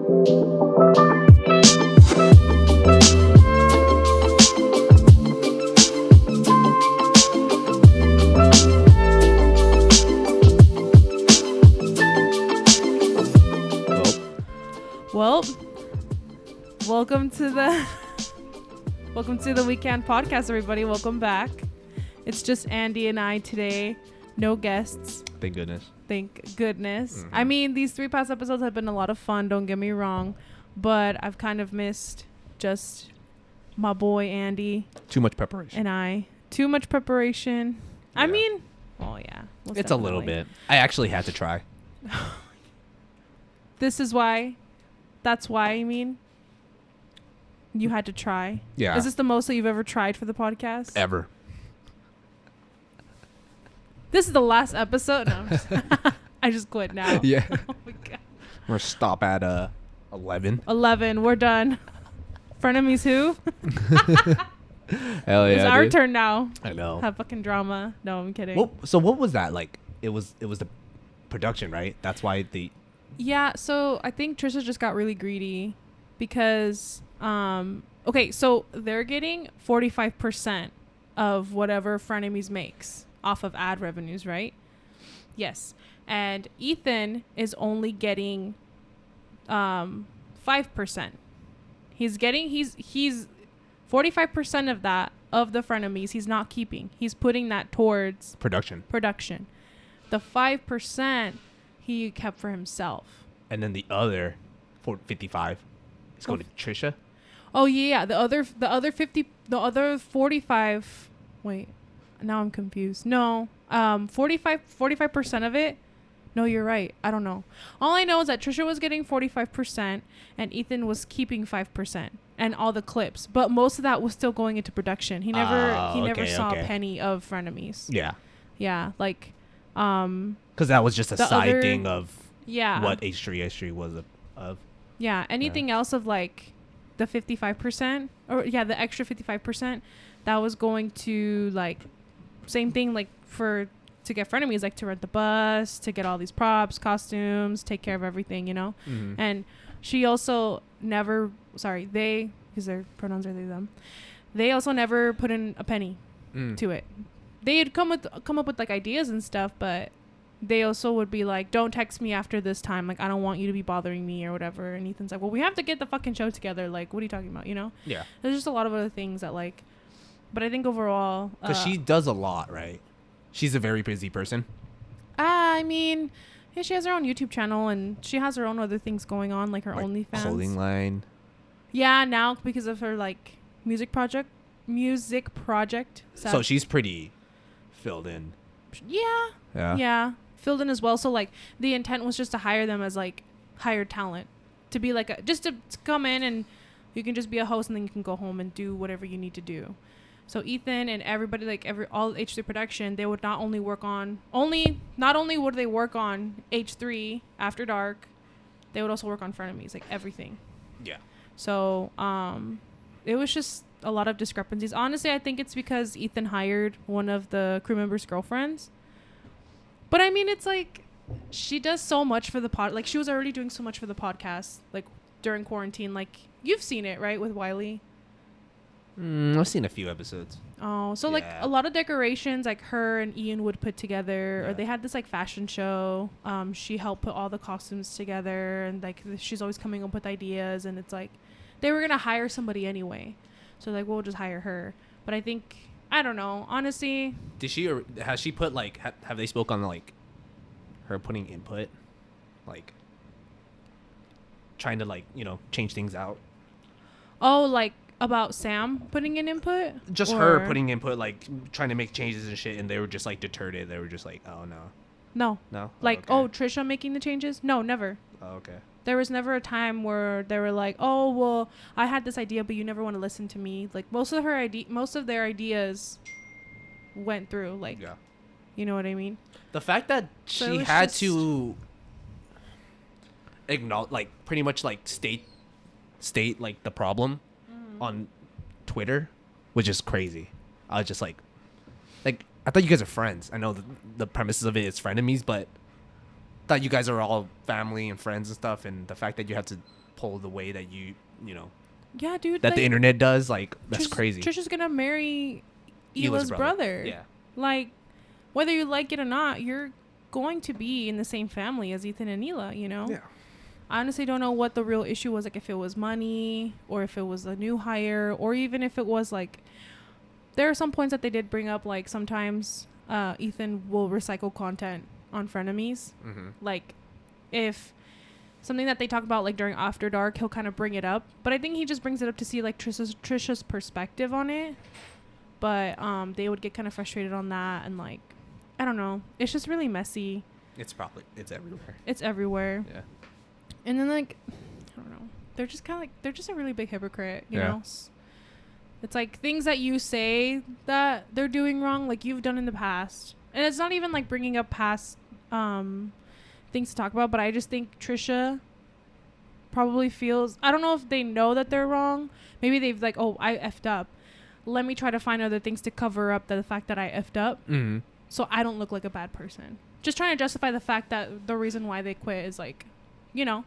Well, welcome to the weekend podcast, everybody. Welcome back. It's just Andy and I today. No guests. Thank goodness. Mm-hmm. I mean, these 3 past episodes have been a lot of fun, don't get me wrong, but I've kind of missed just my boy Andy. Too much preparation. And I. Too much preparation. Yeah. I mean, oh yeah. It's a little bit. I actually had to try. This is why. That's why, I mean, you had to try. Yeah. Is this the most that you've ever tried for the podcast? Ever. This is the last episode. No, I just quit now. Yeah. Oh my God. We're gonna stop at 11. 11. We're done. Frenemies who? Hell yeah. It's our dude. turn now. I know. Have fucking drama. No, I'm kidding. Well, so what was that like? It was the production, right? That's why the. Yeah, so I think Trisha just got really greedy because, okay, so they're getting 45% of whatever Frenemies makes off of ad revenues, right? Yes. And Ethan is only getting 5%. He's 45% of that, of the Frenemies, he's not keeping. He's putting that towards Production. The 5% he kept for himself. And then the other 55 is going to Trisha. Oh yeah, the other 45. Wait, now I'm confused. No, 45% of it. No, you're right. I don't know. All I know is that Trisha was getting 45% and Ethan was keeping 5% and all the clips, but most of that was still going into production. He never saw a penny of Frenemies. Yeah. Yeah, like because that was just a side thing of what H3 was of. Yeah, anything else of like the 55% or the extra 55% that was going to like same thing like to get Frenemies, like to rent the bus, to get all these props, costumes, take care of everything, you know. Mm-hmm. And she also never they, because their pronouns are they them, they also never put in a penny to it. They'd come up with like ideas and stuff, but they also would be like, don't text me after this time, like I don't want you to be bothering me or whatever. And Ethan's like, well, we have to get the fucking show together, like what are you talking about, you know? Yeah, there's just a lot of other things that like, but I think overall because she does a lot, right? She's a very busy person. I mean, yeah, she has her own YouTube channel and she has her own other things going on, like her OnlyFans clothing line. Yeah, now because of her like music project. So she's pretty filled in. Yeah, filled in as well. So like the intent was just to hire them as like hired talent, to be like just to come in and you can just be a host and then you can go home and do whatever you need to do. So Ethan and everybody, like all H3 production, they would not only work on H3 After Dark, they would also work on Frenemies, like everything. Yeah. So it was just a lot of discrepancies. Honestly, I think it's because Ethan hired one of the crew members' girlfriends. But I mean, it's like she does so much for the pod. Like she was already doing so much for the podcast, like during quarantine. Like you've seen it, right, with Wiley? I've seen a few episodes. Oh, so like a lot of decorations, like her and Ian would put together, or they had this like fashion show. She helped put all the costumes together, and like she's always coming up with ideas. And it's like they were gonna hire somebody anyway, so like we'll just hire her. But I think I don't know, honestly. Did she or has she put like have they spoke on like her putting input, like trying to like change things out? Oh, like. About Sam putting in input? Just her putting input, like trying to make changes and shit, and they were just like deterred. They were just like, oh no. Like, Trisha making the changes? No, never. Oh, okay. There was never a time where they were like, oh well, I had this idea, but you never want to listen to me. Like most of their ideas went through. Like, you know what I mean? The fact that she had to acknowledge, like, pretty much like state like the problem on Twitter, which is crazy. I was just like I thought you guys are friends. I know the premises of it is frenemies, but thought you guys are all family and friends and stuff, and the fact that you have to pull the way that you know. Yeah, dude. That the internet does, like, that's crazy. Trisha's gonna marry Hila's brother. Yeah. Like, whether you like it or not, you're going to be in the same family as Ethan and Hila, you know? Yeah. I honestly don't know what the real issue was, like if it was money or if it was a new hire or even if it was like, there are some points that they did bring up, like sometimes Ethan will recycle content on Frenemies. Mm-hmm. Like if something that they talk about like during After Dark, he'll kind of bring it up, but I think he just brings it up to see like Trisha's perspective on it. But they would get kind of frustrated on that, and like, I don't know, it's just really messy. It's everywhere. It's everywhere. Yeah. And then like, I don't know, they're just kind of like, they're just a really big hypocrite, you know? It's like things that you say that they're doing wrong, like you've done in the past. And it's not even like bringing up past things to talk about, but I just think Trisha probably feels, I don't know if they know that they're wrong. Maybe they've like, oh, I effed up. Let me try to find other things to cover up the fact that I effed up. Mm-hmm. So I don't look like a bad person. Just trying to justify the fact that the reason why they quit is like, you know,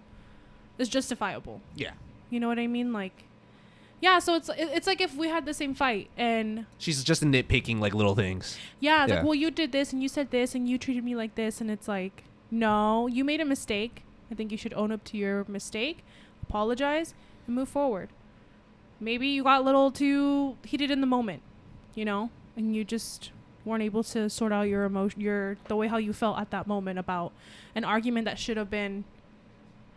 is justifiable. Yeah. You know what I mean? Like, yeah, so it's like if we had the same fight and... She's just nitpicking, like, little things. Yeah, like, well, you did this and you said this and you treated me like this. And it's like, no, you made a mistake. I think you should own up to your mistake, apologize, and move forward. Maybe you got a little too heated in the moment, you know? And you just weren't able to sort out your emotion, the way how you felt at that moment about an argument that should have been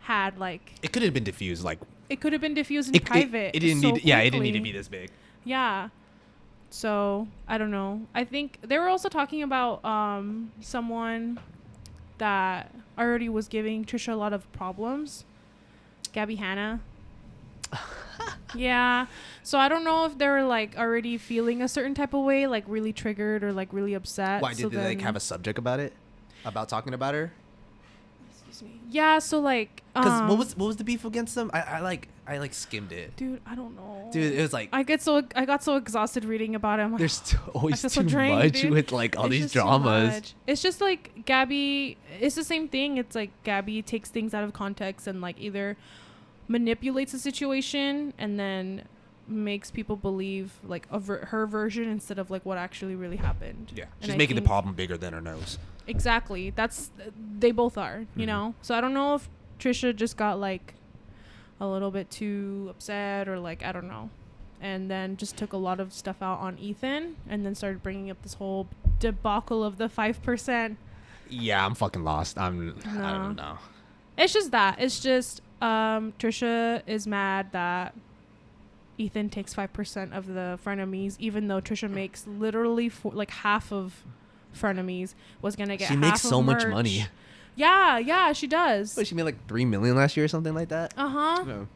had, like... It could have been diffused, like... It could have been diffused in private. It didn't need... Yeah, it didn't need to be this big. Yeah. So, I don't know. I think they were also talking about someone that already was giving Trisha a lot of problems. Gabby Hanna. Yeah. So, I don't know if they were, like, already feeling a certain type of way, like, really triggered or, like, really upset. Why? Did they, like, have a subject about it? About talking about her? Yeah, so like, because what was the beef against them? I skimmed it. Dude, I don't know. Dude, it was like I got so exhausted reading about him. There's always too much with like all these dramas. It's just like Gabby. It's the same thing. It's like Gabby takes things out of context and like either manipulates the situation and then makes people believe like her version instead of like what actually really happened. Yeah, she's making the problem bigger than her nose. Exactly. They both are, you know? So I don't know if Trisha just got like a little bit too upset or like, I don't know. And then just took a lot of stuff out on Ethan and then started bringing up this whole debacle of the 5%. Yeah, I'm fucking lost. I don't know. It's just that. It's just Trisha is mad that Ethan takes 5% of the frenemies, even though Trisha makes literally like half of frenemies, was gonna get. She makes so much money. Yeah, she does. What, she made like $3 million last year or something like that. No.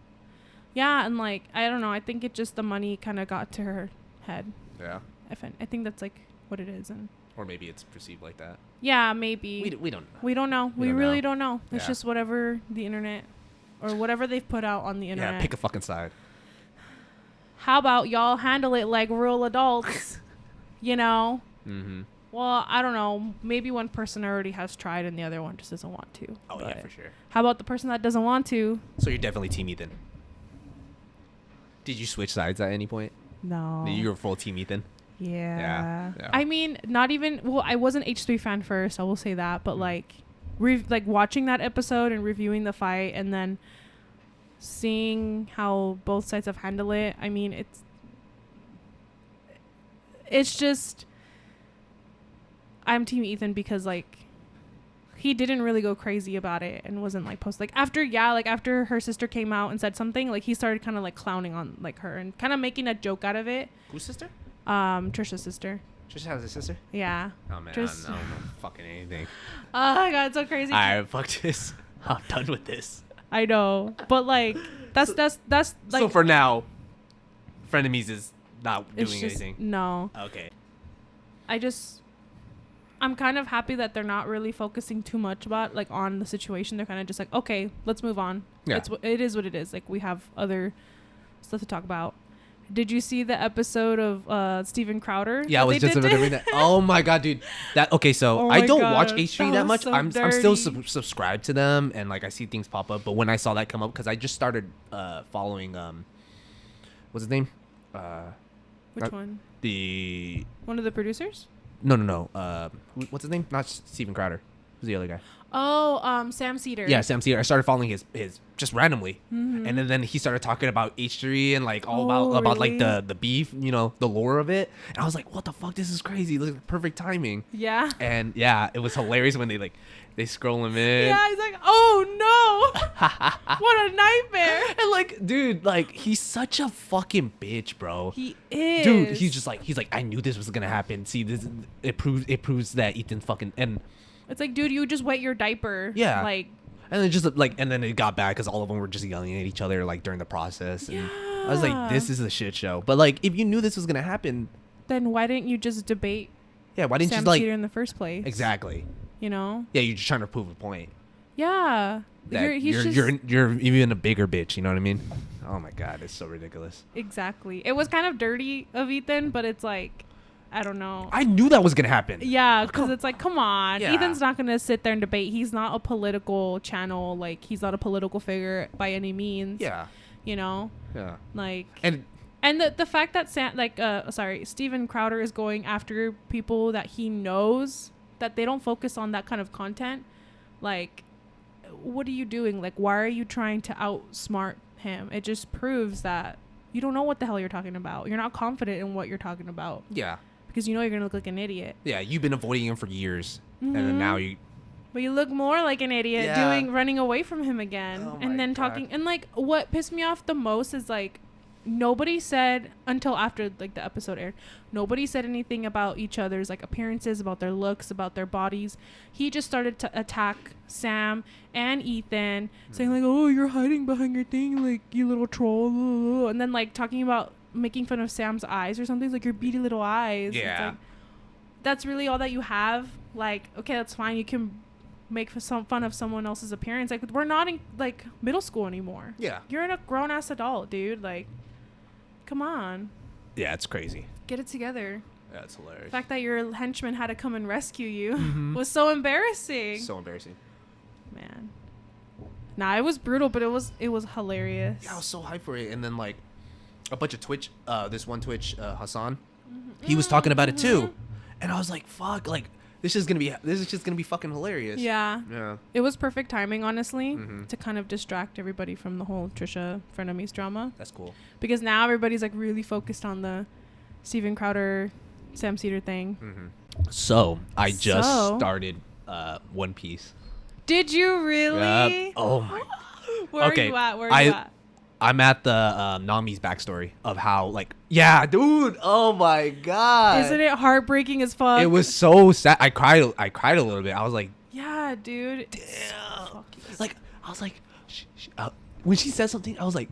Yeah, and like I don't know. I think it just the money kind of got to her head. Yeah. I think that's like what it is, and. Or maybe it's perceived like that. Yeah, maybe. We don't know. We don't know. We really don't know. It's just whatever the internet, or whatever they've put out on the internet. Yeah, pick a fucking side. How about y'all handle it like real adults? You know. Mm-hmm. Well, I don't know. Maybe one person already has tried and the other one just doesn't want to. Oh, yeah, for sure. How about the person that doesn't want to? So you're definitely Team Ethan. Did you switch sides at any point? No. You were full Team Ethan? Yeah. I mean, not even... Well, I was an H3 fan first. I will say that. But, like watching that episode and reviewing the fight and then seeing how both sides have handled it, I mean, it's just... I'm Team Ethan because like he didn't really go crazy about it and wasn't like after her sister came out and said something, like he started kind of like clowning on like her and kind of making a joke out of it. Whose sister? Trisha's sister. Trisha has a sister? Yeah. Oh man, I don't know fucking anything. Oh my god, it's so crazy. Alright, fuck this. I'm done with this. I know, but like that's like. So for now, Frenemies is not doing anything. No. Okay. I'm kind of happy that they're not really focusing too much about like on the situation. They're kind of just like, okay, let's move on. Yeah. It is what it is. Like we have other stuff to talk about. Did you see the episode of Steven Crowder? Yeah, I was just about to read that. Oh my god, dude. So I don't watch H3 that much. So I'm still subscribed to them, and like I see things pop up. But when I saw that come up, because I just started following what's his name? Which one? One of the producers? No. What's his name? Not Steven Crowder. Who's the other guy? Oh, Sam Seder. Yeah, Sam Seder. I started following his just randomly, and then he started talking about H3 and like all about like the beef, the lore of it. And I was like, what the fuck? This is crazy. Like perfect timing. Yeah. And yeah, it was hilarious when they scroll him in. Yeah, he's like, oh no, what a nightmare. And like, dude, like he's such a fucking bitch, bro. He is. Dude, he's like, I knew this was gonna happen. See, it proves that Ethan's fucking and. It's like, dude, you just wet your diaper. Yeah. Like. And then it got bad because all of them were just yelling at each other like during the process. And I was like, this is a shit show. But like, if you knew this was gonna happen, then why didn't you just debate? Yeah, why didn't Sam you like Seder in the first place? Exactly. Yeah, you're just trying to prove a point. Yeah. You're even a bigger bitch. You know what I mean? Oh my god, it's so ridiculous. Exactly. It was kind of dirty of Ethan, but it's like. I don't know. I knew that was going to happen. Yeah, because it's like, come on. Yeah. Ethan's not going to sit there and debate. He's not a political channel. Like, he's not a political figure by any means. Yeah. Yeah. Like... And the fact that Steven Crowder is going after people that he knows, that they don't focus on that kind of content. Like, what are you doing? Like, why are you trying to outsmart him? It just proves that you don't know what the hell you're talking about. You're not confident in what you're talking about. Yeah. Because you're going to look like an idiot. Yeah, you've been avoiding him for years. And then now you... But you look more like an idiot running away from him again. Oh and then talking... And, like, what pissed me off the most is, like, nobody said, until after, like, the episode aired, nobody said anything about each other's, like, appearances, about their looks, about their bodies. He just started to attack Sam and Ethan, saying, like, oh, you're hiding behind your thing, like, you little troll. And then, like, talking about making fun of Sam's eyes or something. It's like, your beady little eyes. Yeah. It's like, that's really all that you have. Like, okay, that's fine. You can make fun of someone else's appearance. Like, we're not in, like, middle school anymore. Yeah. You're a grown-ass adult, dude. Like, come on. Yeah, it's crazy. Get it together. Yeah, it's hilarious. The fact that your henchman had to come and rescue you was so embarrassing. So embarrassing. Man. Nah, it was brutal, but it was hilarious. Yeah, I was so hyped for it. And then, like, a bunch of Twitch, this one Twitch, Hassan, he was talking about it too. And I was like, fuck, like, this is just gonna be fucking hilarious. Yeah. It was perfect timing, honestly, to kind of distract everybody from the whole Trisha Frenemies drama. That's cool. Because now everybody's like really focused on the Steven Crowder, Sam Seder thing. So I just started One Piece. Did you really? Oh my. Where are you at? I'm at the Nami's backstory of how, like, yeah, dude. Oh my god. Isn't it heartbreaking as fuck? It was so sad. I cried a little bit. I was like, yeah, dude. Damn. Like, I was like, when she said something, I was like,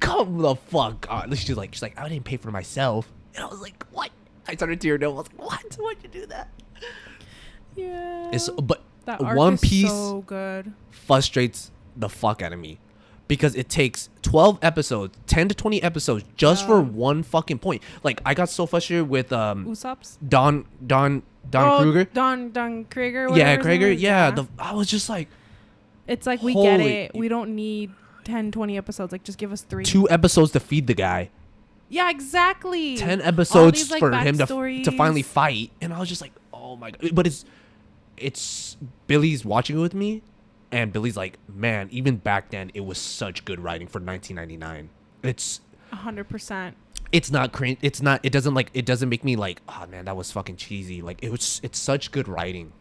come the fuck on. She's like, I didn't pay for myself. And I was like, what? I started tearing up. I was like, what? Why'd you do that? Yeah. But that arc One is Piece so good. Frustrates the fuck out of me. Because it takes 12 episodes, 10 to 20 episodes just for one fucking point. Like, I got so frustrated with Usopp's? Don Kruger. Don Krieger. Yeah, Krieger. Yeah. I was just like, it's like, we get it. We don't need 10, 20 episodes. Like, just give us 3. 2 episodes to feed the guy. Yeah, exactly. 10 episodes these, like, for him to finally fight. And I was just like, oh my god. But it's Billy's watching it with me. And Billy's like, man, even back then, it was such good writing for 1999. It's 100%. It's not cringe. It's not. It doesn't make me like, oh man, that was fucking cheesy. Like, it's such good writing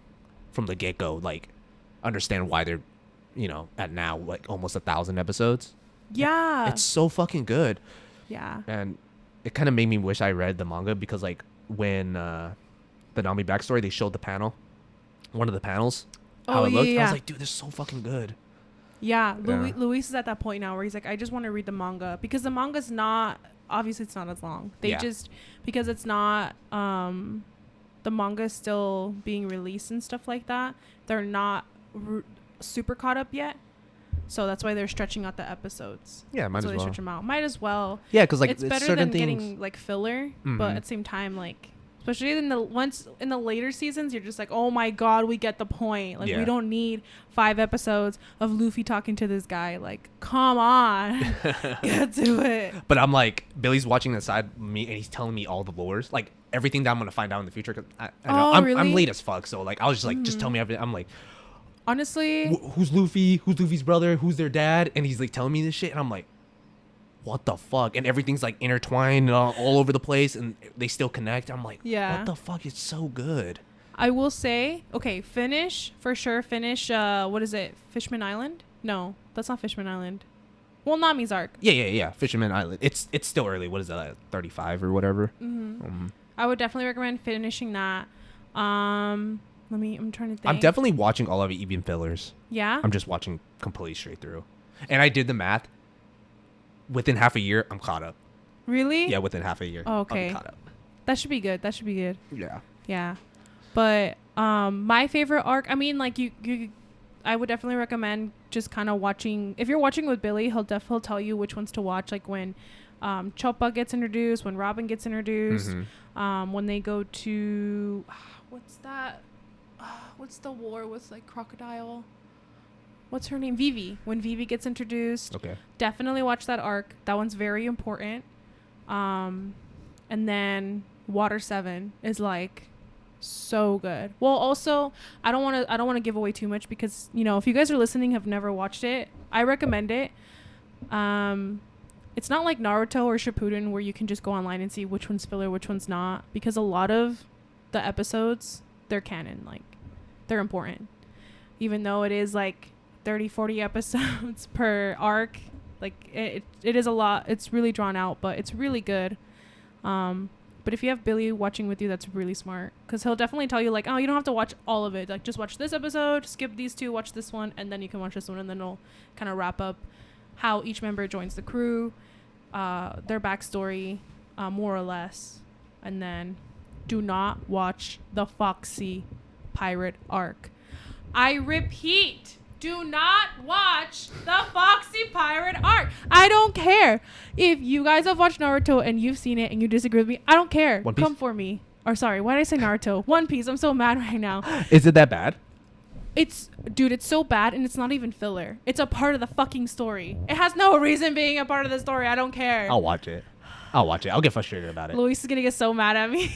from the get go. Like, understand why they're, at now like almost 1,000 episodes. Yeah, it's so fucking good. Yeah, and it kind of made me wish I read the manga because like when the Nami backstory, they showed the panel, one of the panels. How it looked. I was like, dude, this is so fucking good. Yeah, Luis is at that point now where he's like, I just want to read the manga because the manga's not, obviously it's not as long. Because it's not, the manga is still being released and stuff like that. They're not super caught up yet. So that's why they're stretching out the episodes. Yeah, might as well. They stretch them out. Might as well. Yeah, because like it's better than getting like filler, but at the same time, like especially in the later seasons, you're just like, oh my god, we get the point. Like we don't need 5 episodes of Luffy talking to this guy. Like, come on, get to it. But I'm like, Billy's watching the side of me, and he's telling me all the lores, like everything that I'm gonna find out in the future. Cause I know I'm late as fuck, so like I was just like, just tell me everything. I'm like. Honestly, who's Luffy? Who's Luffy's brother? Who's their dad? And he's like telling me this shit, and I'm like, what the fuck? And everything's like intertwined and all over the place, and they still connect. I'm like, what the fuck? It's so good. I will say, okay, finish for sure. Finish. What is it? Fishman Island? No, that's not Fishman Island. Well, Nami's arc. Yeah. Fisherman Island. It's still early. What is that? Like 35 or whatever. I would definitely recommend finishing that. I'm trying to think. I'm definitely watching all of it, even fillers. Yeah? I'm just watching completely straight through. And I did the math. Within half a year, I'm caught up. Really? Yeah, within half a year. Oh, okay. I'll be caught up. That should be good. Yeah. Yeah. But my favorite arc, I mean, like I would definitely recommend just kind of watching. If you're watching with Billy, he'll tell you which ones to watch. Like when Choppa gets introduced, when Robin gets introduced, when they go to... What's that? What's the war with like Crocodile? What's her name? Vivi. When Vivi gets introduced. Okay. Definitely watch that arc. That one's very important. And then Water 7 is like so good. Well, also, I don't want to give away too much because, you know, if you guys are listening have never watched it, I recommend it. It's not like Naruto or Shippuden where you can just go online and see which one's filler, which one's not, because a lot of the episodes, they're canon, like they're important, even though it is like 30-40 episodes per arc. Like it is a lot. It's really drawn out, but it's really good. But if you have Billy watching with you, that's really smart, because he'll definitely tell you like, oh, you don't have to watch all of it, like just watch this episode, skip these 2, watch this one, and then you can watch this one, and then it'll kind of wrap up how each member joins the crew, their backstory, more or less. And then do not watch the Foxy pirate arc. I repeat, do not watch the Foxy pirate arc. I don't care if you guys have watched Naruto and you've seen it and you disagree with me. I don't care. Come for me. Or sorry, why did I say Naruto? One Piece. I'm so mad right now. Is it that bad? It's so bad, and it's not even filler. It's a part of the fucking story. It has no reason being a part of the story. I don't care. I'll watch it. I'll get frustrated about it. Luis is gonna get so mad at me.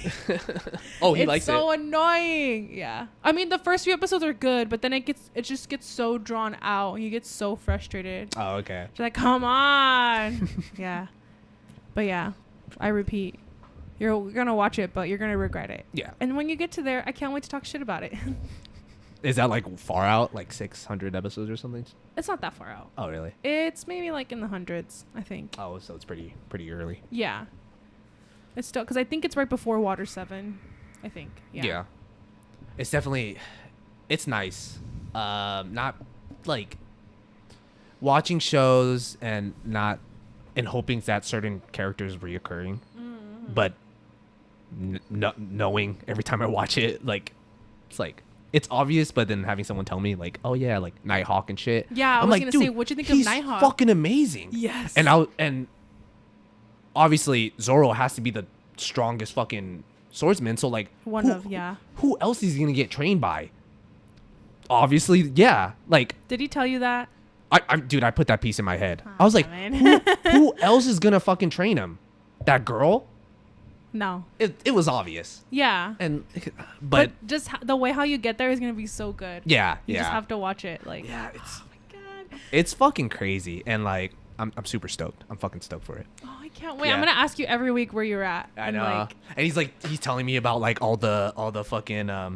Oh, he likes it. It's so annoying. Yeah. I mean, the first few episodes are good, but then it just gets so drawn out. You get so frustrated. Oh, okay. You're like, come on. Yeah. But yeah, I repeat, you're gonna watch it, but you're gonna regret it. Yeah. And when you get to there, I can't wait to talk shit about it. Is that like far out, like 600 episodes or something? It's not that far out. Oh, really? It's maybe like in the hundreds, I think. Oh, so it's pretty early. Yeah. It's still, because I think it's right before Water 7, I think. Yeah. It's definitely, it's nice. Not like watching shows and hoping that certain characters reoccurring, but knowing every time I watch it, like, it's like, it's obvious, but then having someone tell me like, oh yeah, like Nighthawk and shit. Yeah, I was like, gonna say, what do you think of Nighthawk? He's fucking amazing. Yes. And obviously Zoro has to be the strongest fucking swordsman. So like, who else is he gonna get trained by? Obviously, yeah. Like, did he tell you that? Dude, I put that piece in my head. I was like, who else is gonna fucking train him? That girl? No. It was obvious. Yeah. But just the way how you get there is going to be so good. Yeah. You just have to watch it. Like, yeah, it's, oh my God. It's fucking crazy. And like, I'm super stoked. I'm fucking stoked for it. Oh, I can't wait. Yeah. I'm going to ask you every week where you're at. I know. Like, and he's telling me about like all the fucking, fuck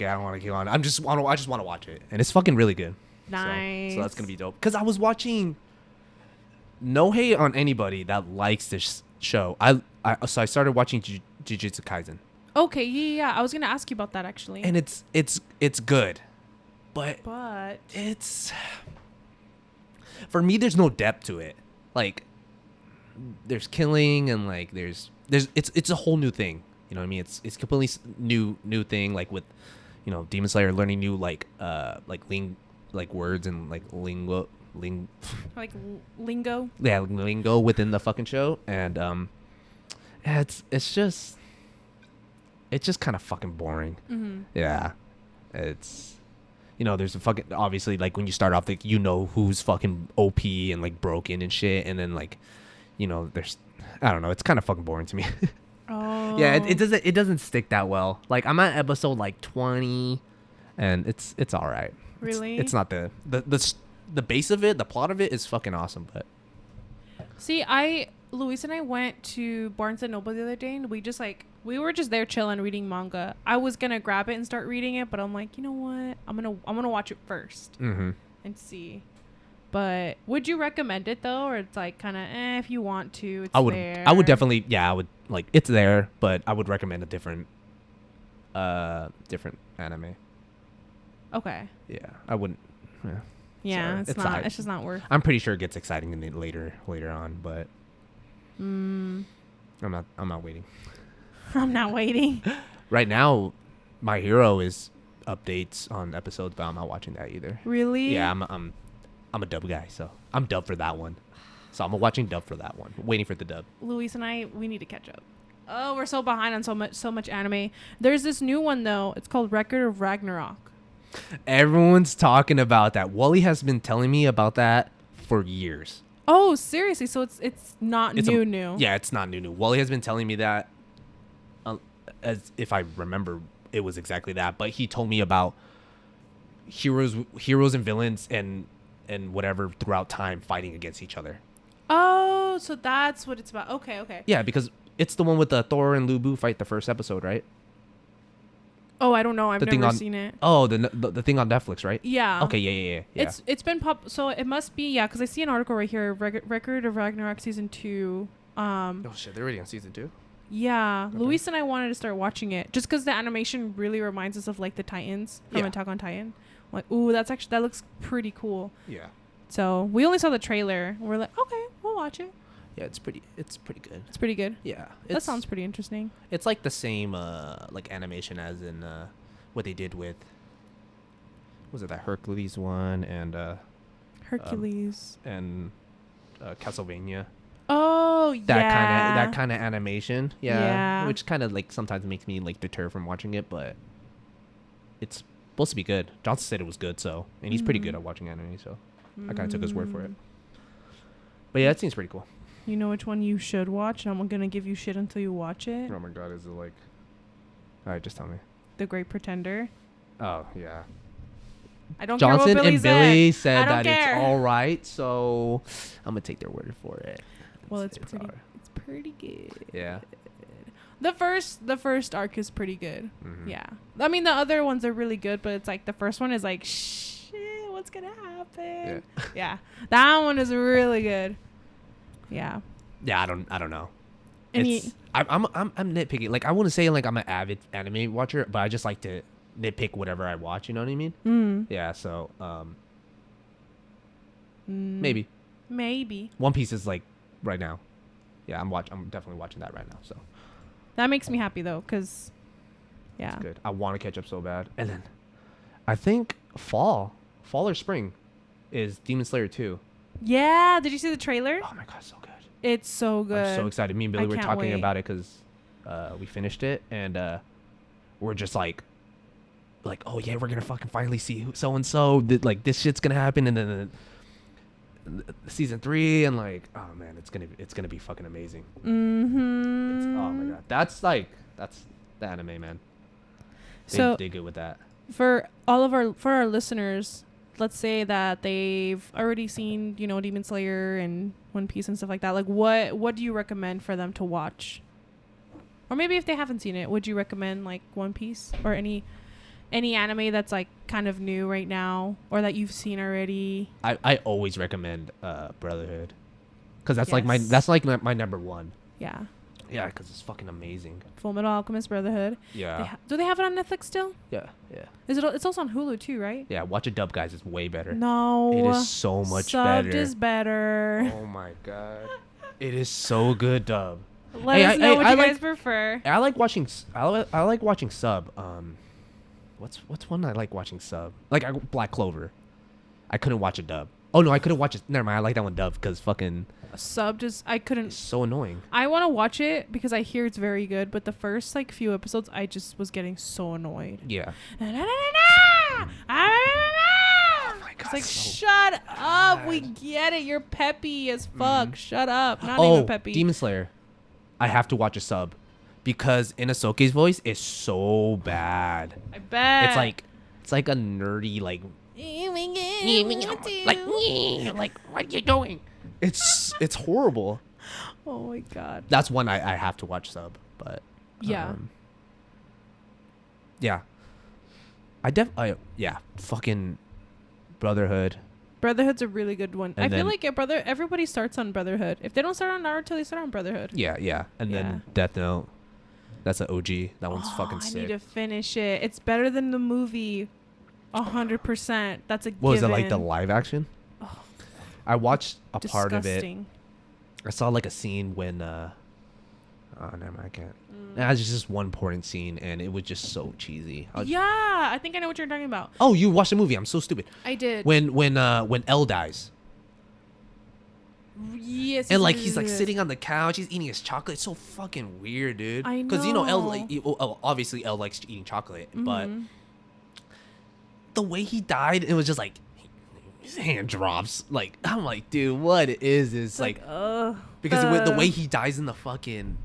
it. I don't want to keep on. I just want to watch it. And it's fucking really good. Nice. So that's going to be dope. Cause I was watching, no hate on anybody that likes this show. So I started watching Jujitsu-Kaisen. Okay, yeah. I was gonna ask you about that actually. And it's good, but it's, for me, there's no depth to it. Like, there's killing and like it's a whole new thing. You know what I mean? It's completely new thing. Like with, you know, Demon Slayer learning new like like words and like lingo. Like lingo. Yeah, lingo within the fucking show, and yeah, it's just kind of fucking boring. Mm-hmm. Yeah, it's there's a fucking obviously like when you start off like who's fucking OP and like broken and shit, and then like there's I don't know, it's kind of fucking boring to me. Oh. Yeah, it doesn't stick that well. Like I'm at episode like 20, and it's all right. Really? It's not the base of it, the plot of it is fucking awesome, but see, Luis and I went to Barnes and Noble the other day, and we were just there chilling, reading manga. I was gonna grab it and start reading it, but I'm like, you know what? I'm gonna watch it first and see. But would you recommend it though, or it's like kind of if you want to? It's there. I would definitely, I would like it's there, but I would recommend a different anime. Okay. Yeah, I wouldn't. Yeah. Yeah, it's not. It's just not worth. I'm pretty sure it gets exciting in the later on, but I'm not waiting. I'm not waiting. Right now, My Hero is updates on episodes, but I'm not watching that either. Really? Yeah, I'm a dub guy, so I'm dub for that one. So I'm watching dub for that one, waiting for the dub. Luis and I, we need to catch up. Oh, we're so behind on so much anime. There's this new one though. It's called Record of Ragnarok. Everyone's talking about that. Wally has been telling me about that for years. Oh, seriously? So it's not new. Yeah, it's not new. Wally has been telling me that, as if I remember, it was exactly that. But he told me about heroes and villains and whatever throughout time fighting against each other. Oh, so that's what it's about. Okay. Yeah, because it's the one with the Thor and Lubu fight the first episode, right? Oh, I don't know. I've never seen it. Oh, the thing on Netflix, right? Yeah. Okay, yeah. It's been so it must be, because I see an article right here, Record of Ragnarok season 2. Oh shit, they're already on season 2. Yeah, Okay. Luis and I wanted to start watching it just because the animation really reminds us of like the Titans from Attack on Titan. I'm like, ooh, that looks pretty cool. Yeah. So we only saw the trailer. We're like, okay, we'll watch it. Yeah, it's pretty good. It's pretty good. Yeah, That sounds pretty interesting. It's like the same like animation as in what they did with, was it that Hercules one and Hercules and Castlevania. Oh, that kind of animation. Yeah. Which kind of like sometimes makes me like deter from watching it, but it's supposed to be good. Johnson said it was good, so, and he's pretty good at watching anime, so I kind of took his word for it. But yeah, it seems pretty cool. You know which one you should watch? I'm gonna give you shit until you watch it. Oh my god, is it like? All right, just tell me. The Great Pretender. Oh yeah. I don't Johnson care what and Billy said that it's all right, so I'm gonna take their word for it. Well, it's pretty good. Yeah. The first arc is pretty good. Mm-hmm. Yeah. I mean, the other ones are really good, but it's like the first one is like, shit, what's gonna happen? Yeah. That one is really good. Yeah. Yeah, I don't know. And I'm nitpicky. Like I wouldn't say like I'm an avid anime watcher, but I just like to nitpick whatever I watch. You know what I mean? Yeah. So maybe. One Piece is like right now. Yeah, I'm definitely watching that right now. So that makes me happy though, cause yeah, it's good. I want to catch up so bad. And then I think fall or spring is Demon Slayer 2. Yeah. Did you see the trailer? Oh my god, so good. It's so good. I'm so excited. Me and Billy were talking about it because we finished it, and we're just like, oh yeah, we're gonna fucking finally see so and so. Like this shit's gonna happen, and then season 3, and like, oh man, it's gonna be fucking amazing. Mm-hmm. Oh my god, that's the anime, man. They good with that. For our listeners, let's say that they've already seen, Demon Slayer and One Piece and stuff like that. Like, what do you recommend for them to watch? Or maybe if they haven't seen it, would you recommend like One Piece or any anime that's like kind of new right now or that you've seen already? I always recommend Brotherhood, because that's like my number one. Yeah. Yeah, because it's fucking amazing. Full Metal Alchemist Brotherhood. Yeah. Do they have it on Netflix still? Yeah. It's also on Hulu too, right? Yeah, watch it dub, guys. It's way better. No. It is so much better. Subbed is better. Oh my god. It is so good, dub. Let us know what you guys prefer. I like watching sub. What's one I like watching sub? Like Black Clover. I couldn't watch a dub. Oh no, I couldn't watch it. Never mind. I like that one dub because fucking sub I couldn't. It's so annoying. I want to watch it because I hear it's very good, but the first like few episodes, I just was getting so annoyed. Yeah. Oh my God, it's like, so shut up. bad. We get it. You're peppy as fuck. Shut up. Not Oh, even peppy. Demon Slayer. I have to watch a sub because Inasoke's voice is so bad. I bet. It's like a nerdy like what are you doing? It's horrible. Oh my God. That's one I have to watch sub, but yeah. Yeah. Fucking Brotherhood. Brotherhood's a really good one. And I feel like everybody starts on Brotherhood. If they don't start on Naruto, they start on Brotherhood. Yeah. And then Death Note. That's an OG. That one's fucking sick. I need to finish it. It's better than the movie. 100%. That's a given. What was it, like the live action? Oh, I watched a disgusting. part of it. I saw like a scene when oh never mind, I can't. It was just one important scene and it was just so cheesy. I think I know what you're talking about. Oh, you watched the movie. I'm so stupid. I did. When L dies. Yes. And like he's like sitting on the couch, he's eating his chocolate. It's so fucking weird, dude. I know. Because you know L like obviously L likes eating chocolate, but the way he died, it was just like his hand drops. Like I'm like, dude, what is this? Like because the way he dies in the fucking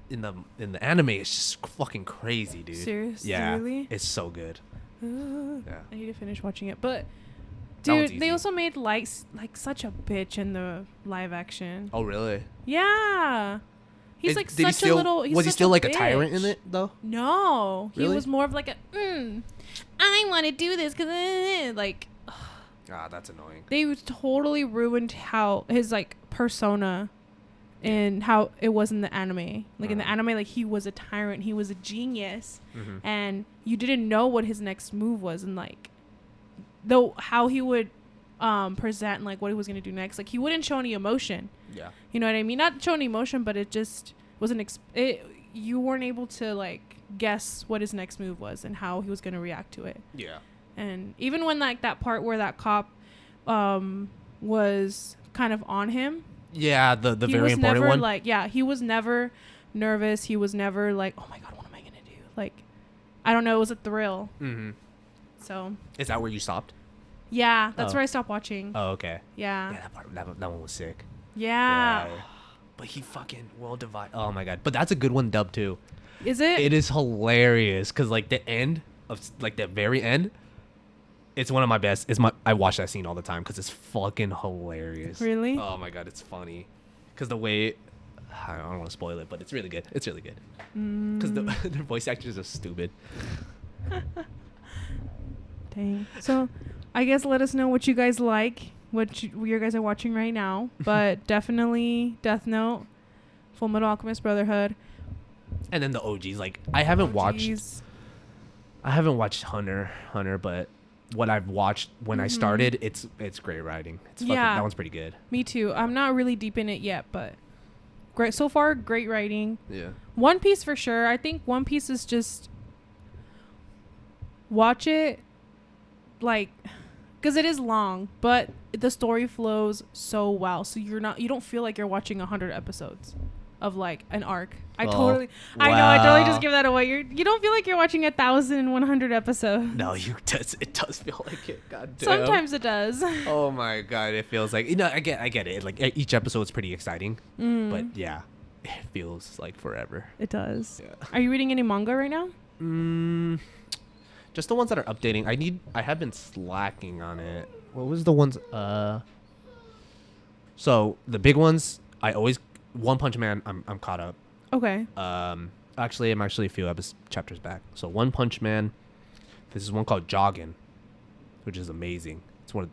in the anime, it's just fucking crazy, dude. Seriously? Yeah, Really? it's so good. Yeah. I need to finish watching it, but dude, they also made like such a bitch in the live action. Oh really? Yeah. He's like Did such a little. Was he still like a tyrant in it though? No, Really? he was more of like a. I want to do this because like. That's annoying. They totally ruined how his like persona, and how it was in the anime. Like in the anime, like he was a tyrant, he was a genius, and you didn't know what his next move was, and like, though how he would present like what he was gonna do next. Like he wouldn't show any emotion. Yeah. You know what I mean? Not show any emotion, but it just wasn't. You weren't able to like guess what his next move was and how he was gonna react to it. Yeah. And even when like that part where that cop was kind of on him. Yeah, the very important never, one. Like, yeah, he was never nervous. He was never like, oh my God, what am I gonna do? Like, I don't know. It was a thrill. Mm-hmm. So. Is that where you stopped? Yeah, that's where I stopped watching. Oh, okay. Yeah. Yeah, that one was sick. Yeah. But he fucking world divide. Oh my God. But that's a good one dub too. Is it? It is hilarious because like the end of like the very end. It's one of my best. I watch that scene all the time because it's fucking hilarious. Really? Oh my God, it's funny. Because the way, I don't want to spoil it, but it's really good. It's really good. Because their voice actors are stupid. Dang. So, I guess let us know what you guys like, what you guys are watching right now. But definitely Death Note, Full Metal Alchemist Brotherhood. And then the OGs. Like I haven't watched Hunter, but what I've watched when I started, it's great writing. It's fucking, that one's pretty good. Me too. I'm not really deep in it yet, but great so far. Great writing. Yeah. One Piece for sure. I think One Piece is just watch it, like, because it is long, but the story flows so well. So you don't feel like you're watching 100 episodes of like an arc. I totally just give that away. You don't feel like you're watching 1,100 episodes. No, it does feel like it. God damn. Sometimes it does. Oh my God, it feels like I get it. Like each episode's pretty exciting, but yeah, it feels like forever. It does. Yeah. Are you reading any manga right now? Just the ones that are updating. I have been slacking on it. What was the ones? So the big ones. One Punch Man. I'm caught up. Okay. Actually, I'm actually a few chapters back. So One Punch Man. This is one called Joggin', which is amazing. It's one of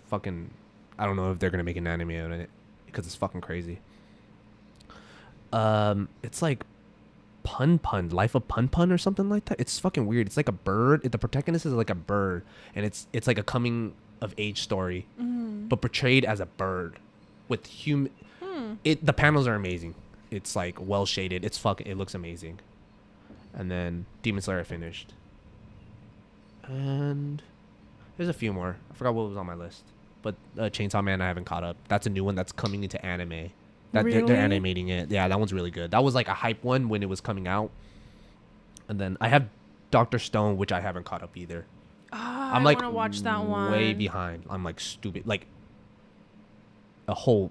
fucking. I don't know if they're gonna make an anime on it because it's fucking crazy. It's like Life of Pun or something like that. It's fucking weird. It's like a bird. The protagonist is like a bird, and it's like a coming of age story, but portrayed as a bird with human. The panels are amazing. It's like well shaded. It looks amazing. And then Demon Slayer finished. And There's a few more. I forgot what was on my list. But Chainsaw Man, I haven't caught up. That's a new one that's coming into anime. They're animating it. Yeah, that one's really good. That was like a hype one when it was coming out. And then I have Dr. Stone, which I haven't caught up either. I'm like, I want to watch that one. Way behind. I'm like stupid. Like a whole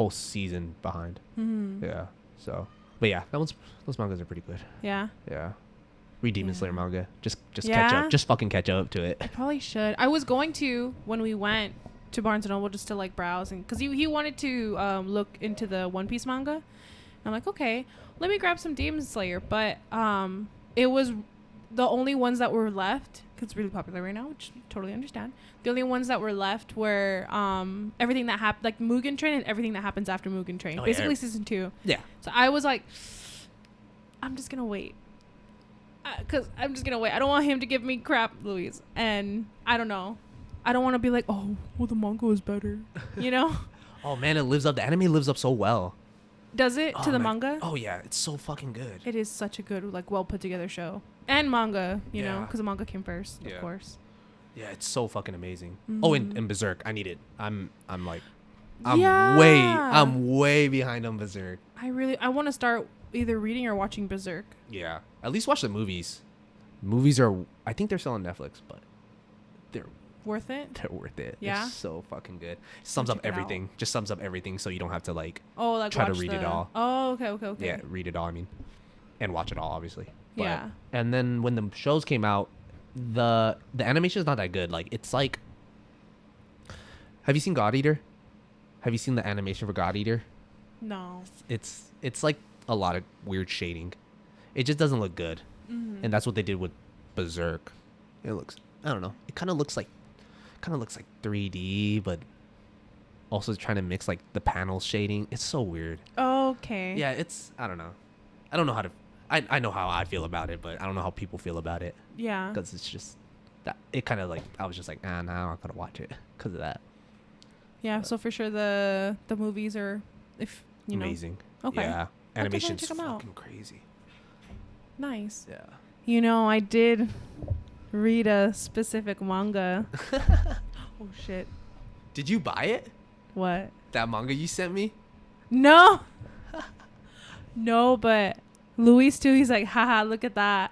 season behind. Mm-hmm. Yeah. So, but yeah, those mangas are pretty good. Yeah. Yeah. Read Demon Slayer manga. Just catch up. Just fucking catch up to it. I probably should. I was going to when we went to Barnes & Noble just to like browse, and because he wanted to look into the One Piece manga. And I'm like, okay, let me grab some Demon Slayer. But it was the only ones that were left, because it's really popular right now, which I totally understand. The only ones that were left were everything that happened, like Mugen Train and everything that happens after Mugen Train. Basically season 2. Yeah. So I was like, I'm just going to wait. Because I'm just going to wait. I don't want him to give me crap, Luis. And I don't know. I don't want to be like, oh, well, the manga is better. You know? Oh, man, the anime lives up so well. Does it to the manga? Oh, yeah. It's so fucking good. It is such a good, like, well put together show. And manga, you know, because the manga came first, of course. Yeah, it's so fucking amazing. Mm-hmm. Oh, and Berserk. I need it. I'm way behind on Berserk. I want to start either reading or watching Berserk. Yeah. At least watch the movies. I think they're still on Netflix, but they're worth it. They're worth it. Yeah. It's so fucking good. Sums up everything. Just sums up everything, so you don't have to try to read it all. Oh, okay. Yeah, read it all. I mean, and watch it all, obviously. But, yeah. And then when the shows came out, the animation is not that good. Like, it's like, have you seen God Eater? Have you seen the animation for God Eater? No. It's like a lot of weird shading. It just doesn't look good. Mm-hmm. And that's what they did with Berserk. It looks, I don't know. It kind of looks like 3D, but also trying to mix like the panel shading. It's so weird. Okay. Yeah, I don't know. I don't know how to. I know how I feel about it, but I don't know how people feel about it. Yeah. Because it's just that it kind of like I was just like, now I gotta watch it because of that. Yeah. But. So for sure the movies are amazing. Okay. Yeah. Animation's fucking crazy. Nice. Yeah. You know, I did read a specific manga. Oh shit. Did you buy it? What? That manga you sent me? No. No, but Luis too, he's like, haha, look at that.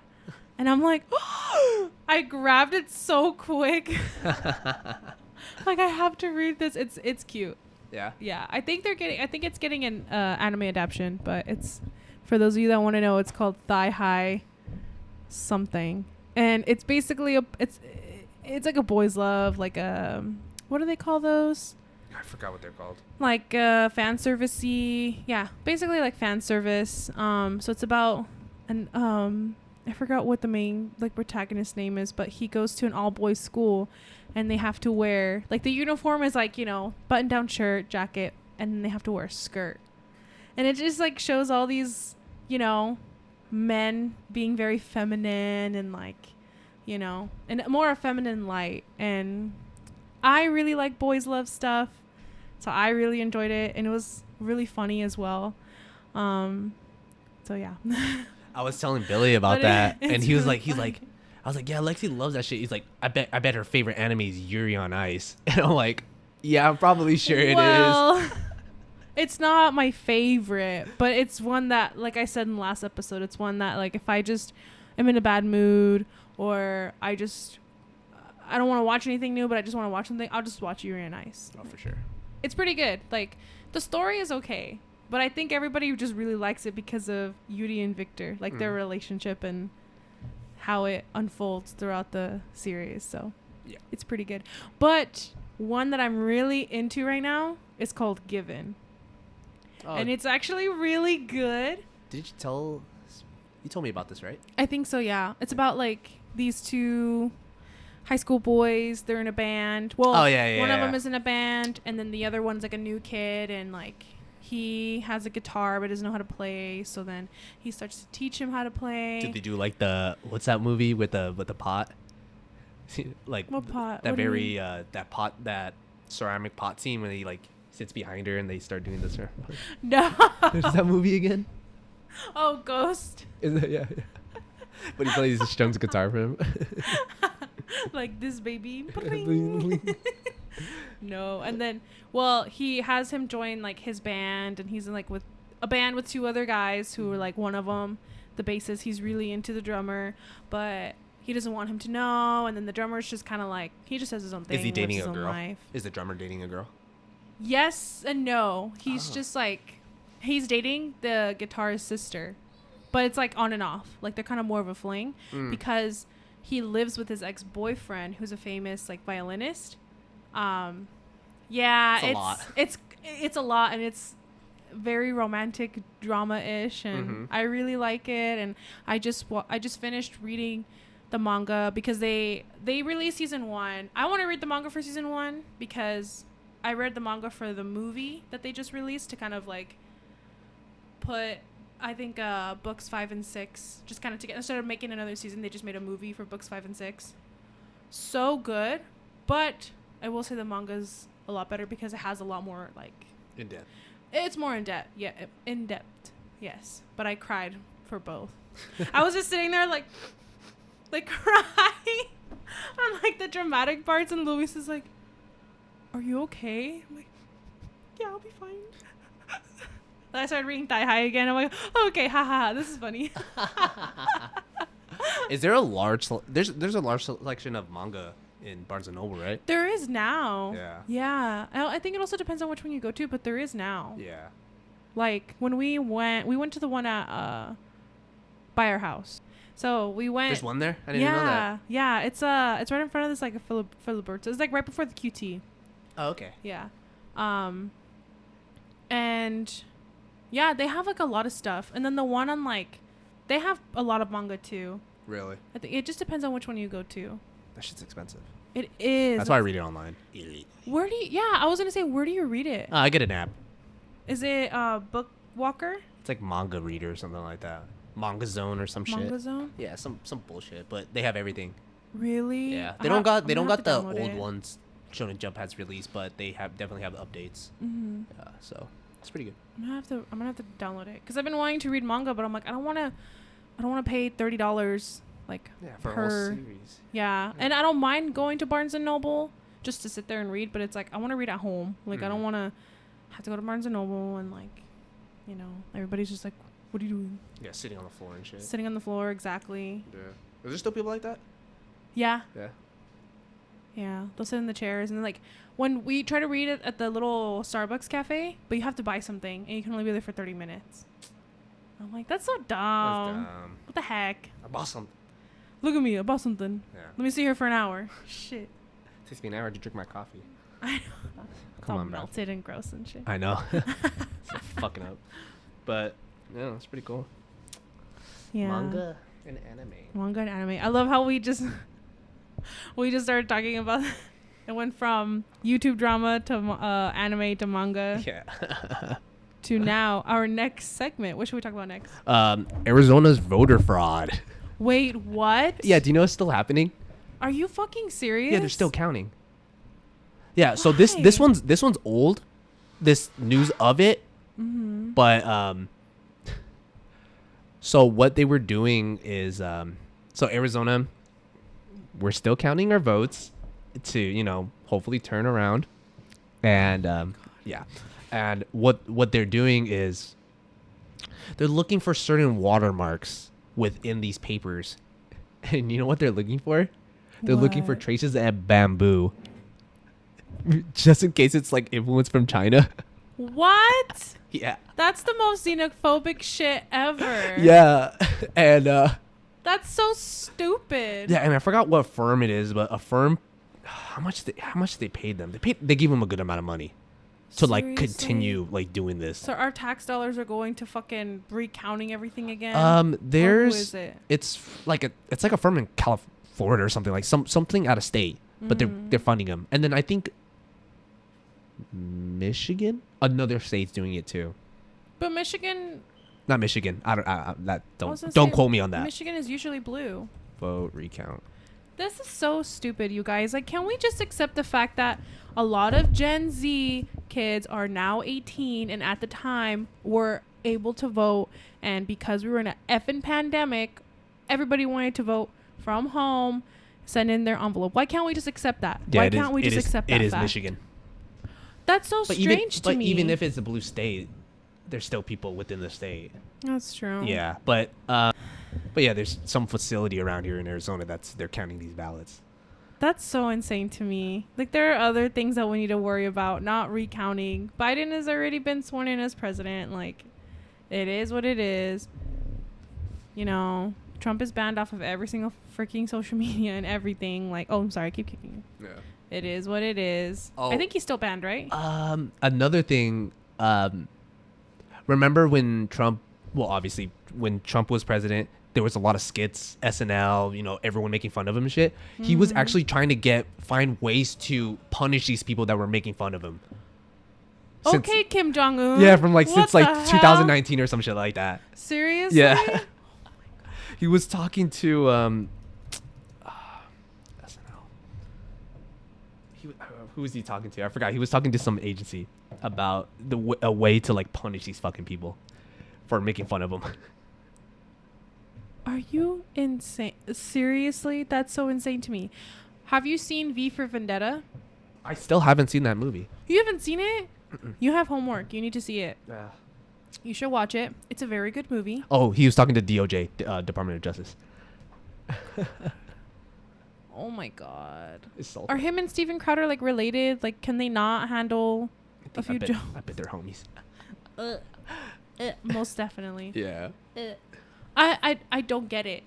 And I'm like, oh! I grabbed it so quick. Like, I have to read this. It's cute. Yeah. Yeah. I think it's getting an anime adaptation, but it's, for those of you that want to know, it's called Thigh High something. And it's basically it's like a boys love, like what do they call those? I forgot what they're called. Like fan servicey. Yeah, basically like fan service. So it's about I forgot what the main like protagonist name is, but he goes to an all boys school and they have to wear like the uniform is like, button down shirt, jacket, and then they have to wear a skirt. And it just like shows all these, men being very feminine and like, and more a feminine light. And I really like boys love stuff. So I really enjoyed it, and it was really funny as well. So yeah. I was telling Billy about that, and he was really like, I was like, yeah, Lexi loves that shit. He's like, I bet her favorite anime is Yuri on Ice. And I'm like, yeah, I'm probably sure it is. It's not my favorite, but it's one that, like I said in the last episode, it's one that like if I just am in a bad mood or I don't want to watch anything new, but I just want to watch something, I'll just watch Yuri on Ice. Oh, for sure. It's pretty good. Like, the story is okay, but I think everybody just really likes it because of Yuri and Victor, like their relationship and how it unfolds throughout the series. So yeah, it's pretty good. But one that I'm really into right now is called Given. Oh. And it's actually really good. You told me about this, right? I think so, yeah. It's about like these two high school boys. They're in a band. Well, one of them is in a band, and then the other one's like a new kid, and like he has a guitar but doesn't know how to play. So then he starts to teach him how to play. Did they do like what's that movie with the pot? Like what pot? that ceramic pot scene when he like sits behind her and they start doing this. No. Is that movie again? Oh, Ghost. Is it? Yeah. But he plays Strung's guitar for him. Like this baby. No, and then he has him join like his band, and he's in like with a band with 2 other guys who are like, one of them, the bassist, he's really into the drummer, but he doesn't want him to know. And then the drummer's just kind of like, he just has his own thing. Is he dating a girl? Life. Is the drummer dating a girl? Yes and no. He's just like, he's dating the guitarist's sister, but it's like on and off. Like they're kind of more of a fling because he lives with his ex-boyfriend, who's a famous like violinist. Yeah, it's a lot, and it's very romantic drama-ish, and I really like it. And I just finished reading the manga because they released season 1. I want to read the manga for season 1 because I read the manga for the movie that they just released to kind of like put, I think, books 5 and 6 just kind of together. Instead of making another season, they just made a movie for books 5 and 6. So good, but I will say the manga's a lot better because it has a lot more like in depth. It's more in depth, yeah, in depth, yes. But I cried for both. I was just sitting there like crying on like the dramatic parts, and Luis is like, "Are you okay?" I'm like, "Yeah, I'll be fine." Then I started reading Thigh High again. I'm like, oh, "Okay, haha, this is funny." Is there a large? There's a large selection of manga in Barnes and Noble, right? There is now. Yeah. Yeah. I think it also depends on which one you go to, but there is now. Yeah. Like when we went to the one at by our house. So we went. There's one there? I didn't even know that. Yeah. It's right in front of this like a Filiberto. It's like right before the QT. Oh, okay. Yeah. And yeah, they have like a lot of stuff. And then the one on like, they have a lot of manga too. Really? I think it just depends on which one you go to. That shit's expensive. It is. That's why I read it online. Where do you? Yeah, I was gonna say, where do you read it? I get an app. Is it Book Walker? It's like Manga Reader or something like that. Manga Zone or some shit. Manga Zone? Yeah, some bullshit, but they have everything. Really? Yeah, they don't got the old ones Shonen Jump has released, but they definitely have updates. Yeah, so it's pretty good. I'm gonna have to download it because I've been wanting to read manga, but I'm like, I don't want to pay $30 like for a whole series. Yeah, and I don't mind going to Barnes and Noble just to sit there and read, but it's like I want to read at home. Like I don't want to have to go to Barnes and Noble and like, you know, everybody's just like, what are you doing? Yeah, sitting on the floor and shit. Sitting on the floor, exactly. Yeah. Are there still people like that? Yeah. Yeah. Yeah, they'll sit in the chairs, and like when we try to read it at the little Starbucks cafe, but you have to buy something, and you can only be there for 30 minutes. I'm like, that's so dumb. That's dumb. What the heck? I bought something. Look at me, I bought something. Yeah. Let me sit here for an hour. Shit. It takes me an hour to drink my coffee. I know. Come on, bro. Melted and gross and shit. I know. It's fucking up. But yeah, it's pretty cool. Yeah. Manga and anime. Manga and anime. I love how we just started talking about it went from YouTube drama to anime to manga. Yeah. To now our next segment. What should we talk about next? Arizona's voter fraud. Wait, what? Yeah, do you know it's still happening? Are you fucking serious? Yeah, they're still counting. Yeah, so Why? this one's old. This news of it. Mm-hmm. But so what they were doing is so Arizona, we're still counting our votes to, you know, hopefully turn around. And yeah. And what they're doing is they're looking for certain watermarks within these papers. And you know what they're looking for? They're looking for traces of bamboo. Just in case it's like influence from China. What? Yeah. That's the most xenophobic shit ever. Yeah. And that's so stupid. yeah, and I forgot what firm it is, but a firm, how much they paid them? They gave them a good amount of money to like continue like doing this. So our tax dollars are going to fucking recounting everything again. There's who is it? It's like a firm in Florida or something, like something out of state, but they're funding them. And then I think Michigan, another state's doing it too. But Michigan, not Michigan. Don't quote me on that. Michigan is usually blue. Vote recount. This is so stupid, you guys. Like, can we just accept the fact that a lot of Gen Z kids are now 18 and at the time were able to vote, and because we were in an effing pandemic, everybody wanted to vote from home. send in their envelope. Why can't we just accept that? Yeah, Why can't we just accept that? It is fact? Michigan. That's so strange to me. But even if it's a blue state, there's still people within the state. That's true. Yeah, but yeah, there's some facility around here in Arizona they're counting these ballots. That's so insane to me. Like, there are other things that we need to worry about, not recounting. Biden has already been sworn in as president. Like, it is what it is. You know, Trump is banned off of every single freaking social media and everything. Like, oh, I'm sorry, I keep kicking you. Yeah. It is what it is. Oh. I think he's still banned, right? Another thing, remember when Trump, well, obviously, when Trump was president, there was a lot of skits, SNL, you know, everyone making fun of him and shit. Mm-hmm. He was actually trying to find ways to punish these people that were making fun of him. Okay, Kim Jong-un. Yeah, from since 2019 or some shit like that. Seriously? Yeah. He was talking to SNL. Who was he talking to? I forgot. He was talking to some agency about a way to punish these fucking people for making fun of him. Are you insane? Seriously? That's so insane to me. Have you seen V for Vendetta? I still haven't seen that movie. You haven't seen it? Mm-mm. You have homework. You need to see it. Yeah. You should watch it. It's a very good movie. Oh, he was talking to DOJ, Department of Justice. Oh my God. Are him and Steven Crowder related? Can they not handle a few jokes? I bet they're homies. Most definitely. Yeah. I don't get it.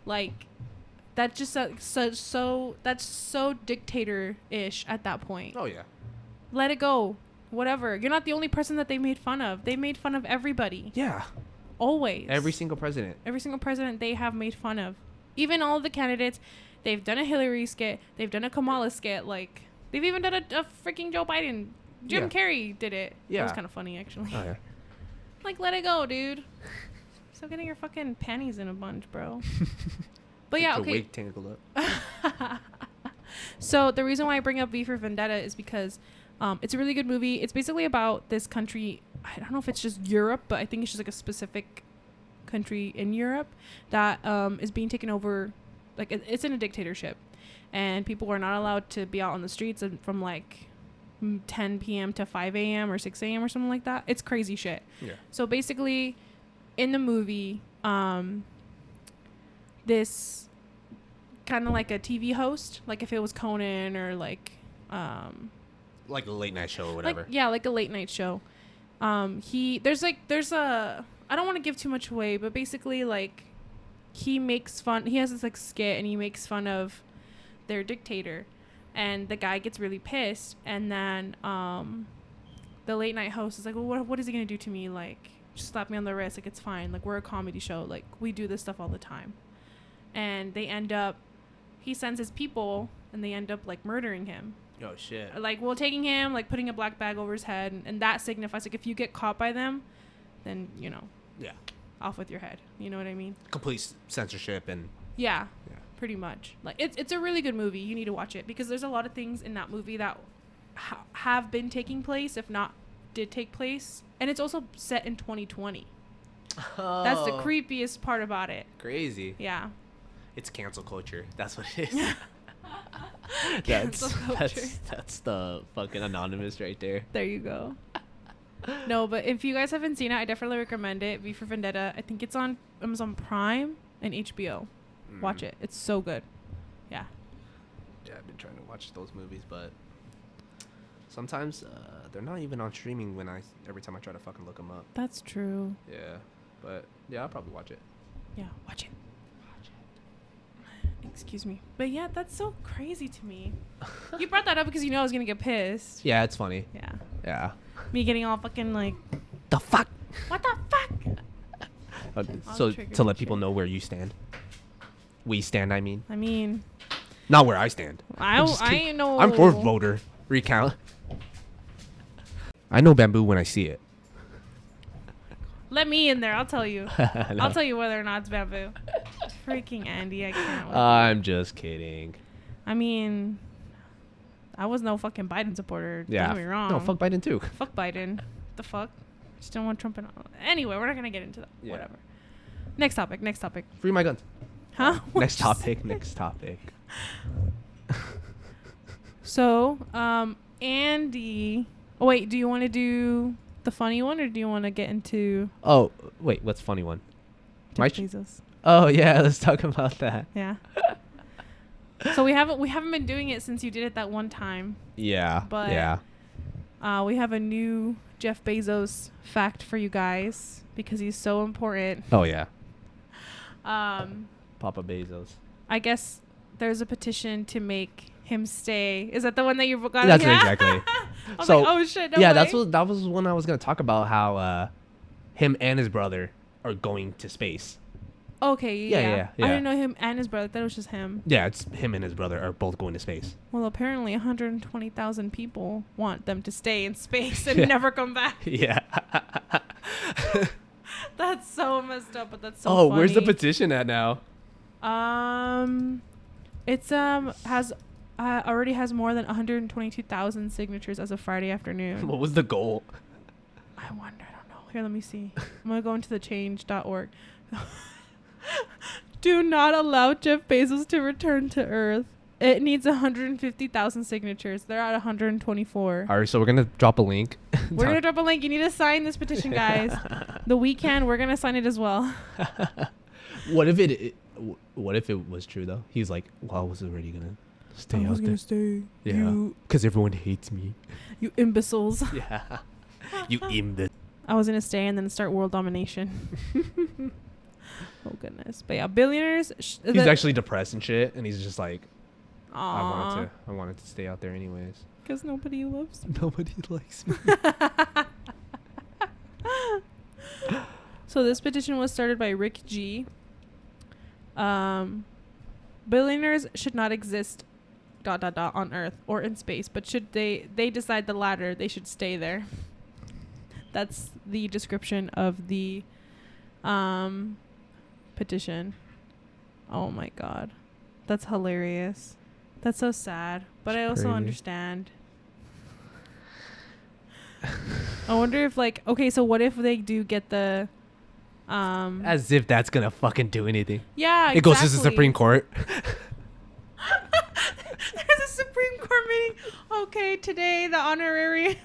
That's just that's so dictator-ish at that point. Oh yeah. Let it go. Whatever. You're not the only person that they made fun of. They made fun of everybody. Yeah. Always. Every single president they have made fun of. Even all of the candidates. They've done a Hillary skit. They've done a Kamala skit. They've even done a freaking Joe Biden. Jim Carrey did it. Yeah. It was kind of funny, actually. Oh yeah. Let it go, dude. Stop getting your fucking panties in a bunch, bro. But yeah, okay. Wig tangled up. So the reason why I bring up V for Vendetta is because it's a really good movie. It's basically about this country. I don't know if it's just Europe, but I think it's just a specific country in Europe that is being taken over. It's in a dictatorship, and people are not allowed to be out on the streets from 10 p.m. to 5 a.m. or 6 a.m. or something like that. It's crazy shit. Yeah. So basically, in the movie, this kind of like a TV host, if it was Conan or like a late night show or whatever. Like a late night show. There's a, I don't want to give too much away, but basically he makes fun. He has this skit and he makes fun of their dictator, and the guy gets really pissed, and then the late night host is like, well, what is he gonna do to me? Just slap me on the wrist. It's fine. We're a comedy show. We do this stuff all the time. And they end up, he sends his people, and they end up murdering him. Oh shit. Taking him, putting a black bag over his head, and that signifies if you get caught by them, then yeah, off with your head. You know what I mean? Complete censorship and yeah. Pretty much. It's a really good movie. You need to watch it because there's a lot of things in that movie that have been taking place, if not did take place, and it's also set in 2020. Oh. That's the creepiest part about it. Crazy. Yeah. It's cancel culture. That's what it is. That's the fucking anonymous right there. There you go. No, but if you guys haven't seen it, I definitely recommend it. V for Vendetta. I think it's on Amazon Prime and HBO. Watch it. It's so good. Yeah. Yeah, I've been trying to watch those movies, but sometimes they're not even on streaming every time I try to fucking look them up. That's true. Yeah. But yeah, I'll probably watch it. Yeah, watch it. Excuse me. But yeah, that's so crazy to me. You brought that up because I was going to get pissed. Yeah, it's funny. Yeah. Yeah. Me getting all fucking the fuck? What the fuck? So to let people know where you stand. We stand, I mean. Not where I stand. I know. I'm for voter recount. I know bamboo when I see it. Let me in there. I'll tell you. No. I'll tell you whether or not it's bamboo. Freaking Andy, I can't. I'm just kidding. I mean, I was no fucking Biden supporter. Yeah. Don't get me wrong. No, fuck Biden too. Fuck Biden. The fuck? Just don't want Trump in. Anyway, we're not gonna get into that. Yeah. Whatever. Next topic. Free my guns. Huh? Next topic. So, Andy. Oh, wait. Do you want to do the funny one, or do you want to get into? Oh, wait. What's funny one? Jeff Bezos. Oh yeah, let's talk about that. Yeah. So we haven't been doing it since you did it that one time. Yeah. But yeah. We have a new Jeff Bezos fact for you guys because he's so important. Oh yeah. Papa Bezos. I guess there's a petition to make him stay. Is that the one that you got? That's exactly. So like, oh shit! No way. that was one I was gonna talk about, how him and his brother are going to space. Okay. Yeah. Yeah. I didn't know him and his brother. That was just him. Yeah, it's him and his brother are both going to space. Well, apparently 120,000 people want them to stay in space and never come back. Yeah. That's so messed up, but that's so funny. Where's the petition at now? It's has already has more than 122,000 signatures as of Friday afternoon. What was the goal? I wonder. I don't know. Here, let me see. I'm gonna go into the change.org. Do not allow Jeff Bezos to return to Earth. It needs 150,000 signatures. They're at 124. All right, so we're gonna drop a link. We're gonna drop a link. You need to sign this petition, guys. The weekend, we're gonna sign it as well. What if it was true though? He's like, well, I was already gonna stay out there. I was gonna stay. Yeah, because everyone hates me. You imbeciles. Yeah, you imbecile. I was gonna stay and then start world domination. Oh goodness, but yeah, billionaires. He's actually depressed and shit, and he's just like, Aww. I wanted to stay out there anyways. Because nobody loves me. Nobody likes me. So this petition was started by Rick G. Billionaires should not exist on Earth or in space, but should they decide the latter, they should stay there. That's the description of the petition. Oh my god. That's hilarious. That's so sad. But I also understand. I wonder if so what if they do get the as if that's gonna fucking do anything. Yeah, exactly. It goes to the Supreme Court. There's a Supreme Court meeting. Okay, today the honorary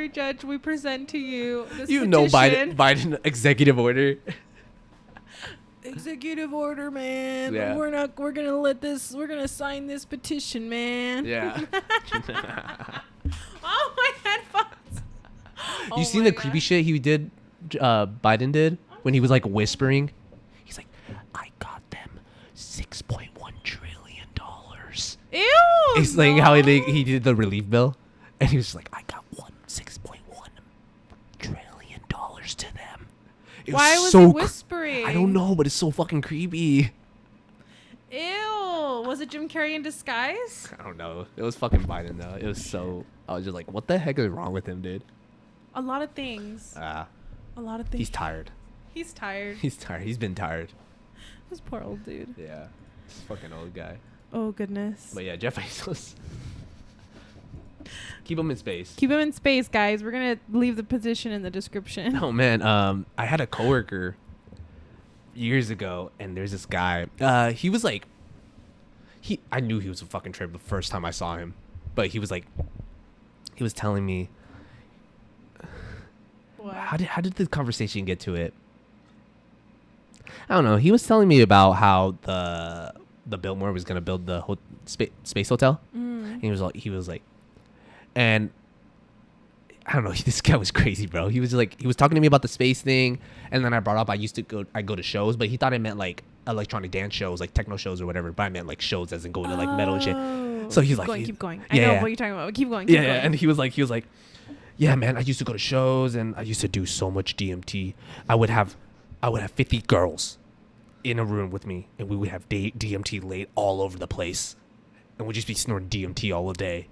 judge, we present to you this petition. Biden executive order. Executive order, man. Yeah. We're gonna sign this petition, man. Yeah. Oh, my headphones. You seen the creepy shit he did, Biden did, when he was like whispering? He's like, I got them $6.1 trillion. Ew. He's like how he did the relief bill, and he was like, I got $6.1 trillion to them. Why was he whispering? I don't know, but it's so fucking creepy. Ew. Was it Jim Carrey in disguise? I don't know. It was fucking Biden though. It was so. I was just like, what the heck is wrong with him, dude? A lot of things. A lot of things. He's tired. He's tired. He's tired. He's been tired. This poor old dude. Yeah. This fucking old guy. Oh, goodness. But yeah, Jeff Bezos. Keep him in space. Keep him in space, guys. We're going to leave the position in the description. Oh, man. I had a coworker years ago, and there's this guy. He was like... I knew he was a fucking trip the first time I saw him. But he was like... He was telling me... What? How did the conversation get to it? I don't know. He was telling me about how the Biltmore was gonna build the space hotel. And he was like, and I don't know. This guy was crazy, bro. He was talking to me about the space thing, and then I brought up I go to shows, but he thought I meant like electronic dance shows, like techno shows or whatever. But I meant like shows as in going to like metal and shit. So he's like, keep going. I know what you're talking about. Keep going. Yeah, and he was like, yeah, man, I used to go to shows and I used to do so much DMT. I would have 50 girls in a room with me, and we would have DMT laid all over the place, and we'd just be snorting DMT all day.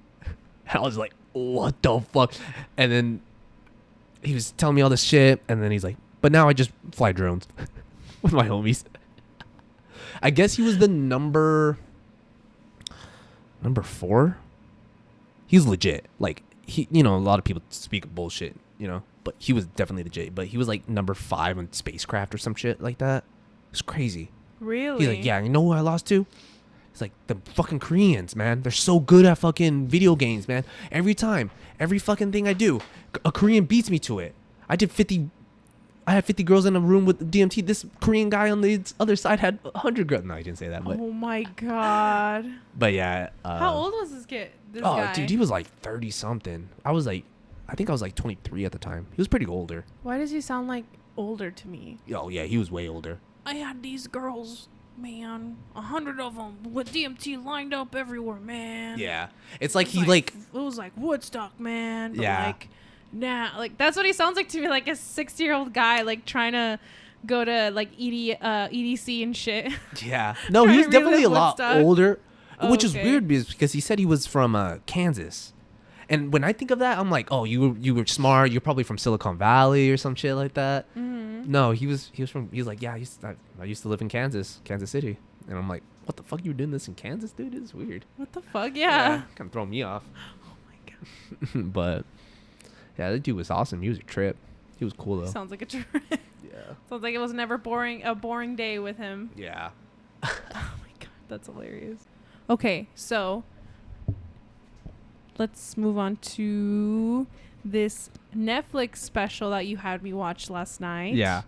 And I was like, what the fuck? And then he was telling me all this shit, and then he's like, but now I just fly drones with my homies. I guess he was the number 4. He's legit. Like, he, a lot of people speak bullshit, but he was definitely legit. But he was like number 5 on spacecraft or some shit like that. It's crazy. Really? He's like, yeah, you know who I lost to? It's like the fucking Koreans, man. They're so good at fucking video games, man. Every time, every fucking thing I do, a Korean beats me to it. I had 50 girls in a room with DMT. This Korean guy on the other side had 100 girls. No, I didn't say that. But, oh my god. But yeah. How old was this kid? This guy? Dude, he was like 30 something. I think I was like 23 at the time. He was pretty older. Why does he sound like older to me? Oh yeah, he was way older. I had these girls, man, 100 of them with DMT lined up everywhere, man. Yeah, it's like it was like Woodstock, man. But yeah. Like, nah, like that's what he sounds like to me, like a 60-year-old guy, like trying to go to like EDC and shit. Yeah. No, he was definitely a lot older, which is okay. weird because he said he was from Kansas. And when I think of that, I'm like, oh, you were smart. You're probably from Silicon Valley or some shit like that. Mm-hmm. No, he was like, yeah, I used to live in Kansas City. And I'm like, what the fuck? You were doing this in Kansas, dude? It's weird. What the fuck? Yeah. Kind of throwing me off. Oh my god. But yeah, that dude was awesome. He was a trip. He was cool though. Sounds like a trip. Yeah. Sounds like it was never a boring day with him. Yeah. Oh my god, that's hilarious. Okay, so let's move on to this Netflix special that you had me watch last night. Yeah.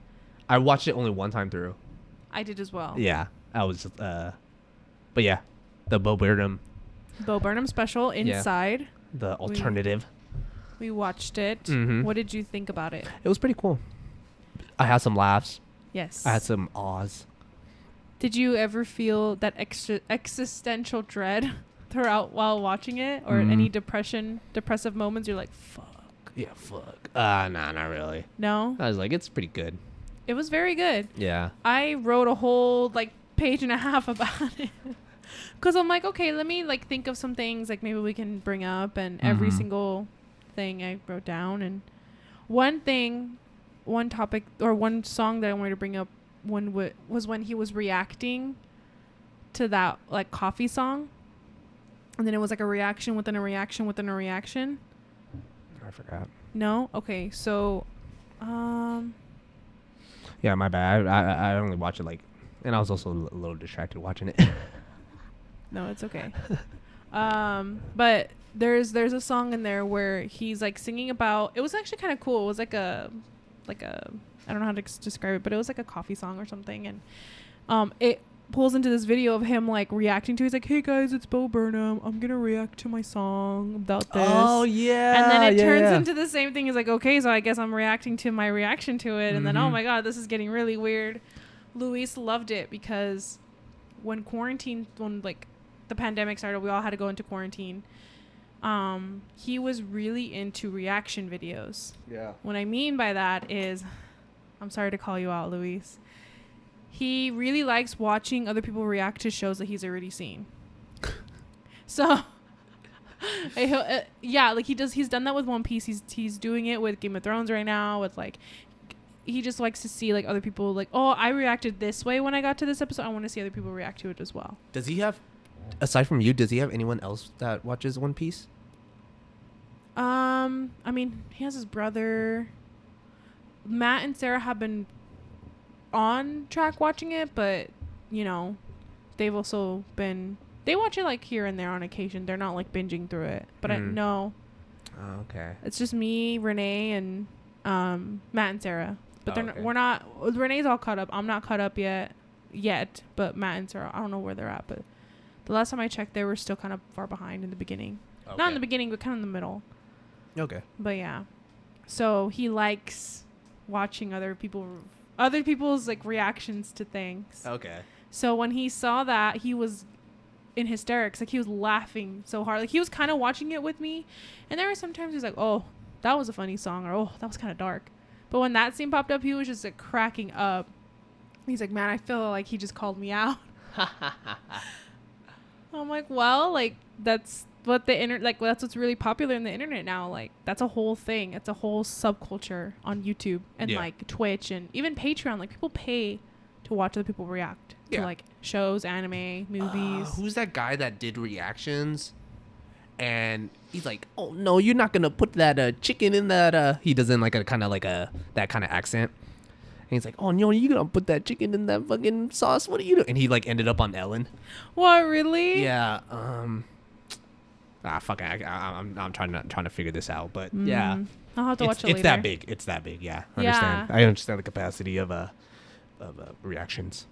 I watched it only one time through. I did as well. Yeah. I was but yeah. The Bo Burnham special, Inside. Yeah. The alternative. We watched it. Mm-hmm. What did you think about it? It was pretty cool. I had some laughs. Yes. I had some awes. Did you ever feel that existential dread throughout while watching it, or any depressive moments? You're like, fuck. Yeah, fuck. Nah, not really. No. I was like, it's pretty good. It was very good. Yeah. I wrote a whole like page and a half about it. Cause I'm like, okay, let me like think of some things like maybe we can bring up, and every single thing I wrote down. And one topic or one song that I wanted to bring up was when he was reacting to that like coffee song, and then it was like a reaction within a reaction within a reaction. I forgot. No? Okay, so yeah, my bad. I only watched it like, and I was also a little distracted watching it. No, it's okay. But there's a song in there where he's like singing about, it was actually kind of cool. It was like a I don't know how to describe it, but it was like a coffee song or something, and it pulls into this video of him like reacting to. He's like, "Hey guys, it's Bo Burnham. I'm gonna react to my song about this." Oh yeah. And then it turns into the same thing. He's like, "Okay, so I guess I'm reacting to my reaction to it." And then, oh my god, this is getting really weird. Luis loved it because when like the pandemic started, we all had to go into quarantine. He was really into reaction videos. Yeah. What I mean by that is, I'm sorry to call you out, Luis. He really likes watching other people react to shows that he's already seen. So, yeah, like he's done that with One Piece. He's doing it with Game of Thrones right now. With like, he just likes to see like other people like, oh, I reacted this way when I got to this episode. I want to see other people react to it as well. Does he have, aside from you, does he have anyone else that watches One Piece? I mean, he has his brother. Matt and Sarah have been on track watching it, but you know, they've also been, they watch it like here and there on occasion. They're not like binging through it, but no. Oh, okay. It's just me, Renee, and Matt and Sarah. But okay. We're not. Renee's all caught up. I'm not caught up yet. But Matt and Sarah, I don't know where they're at. But the last time I checked, they were still kind of far behind in the beginning. Okay. Not in the beginning, but kind of in the middle. Okay. But yeah, so he likes watching other people's like reactions to things. Okay. So when he saw that, he was in hysterics. Like he was laughing so hard. Like he was kind of watching it with me, and there were sometimes he's like, "Oh, that was a funny song," or "Oh, that was kind of dark." But when that scene popped up, he was just like cracking up. He's like, "Man, I feel like he just called me out." I'm like, well, like that's what that's what's really popular in the internet now. Like that's a whole thing. It's a whole subculture on YouTube and like Twitch and even Patreon. Like people pay to watch other people react to like shows, anime, movies. Who's that guy that did reactions? And he's like, "Oh no, you're not gonna put that chicken in that." He does in like a kind of like that kind of accent. he's like, "Oh no, you gonna put that chicken in that fucking sauce? What are you doing?" And he like ended up on Ellen. What, really? Yeah. Fuck it. I'm trying to figure this out, but yeah. I'll have to watch it later. It's that big. It's that big. Yeah. I understand the capacity of reactions.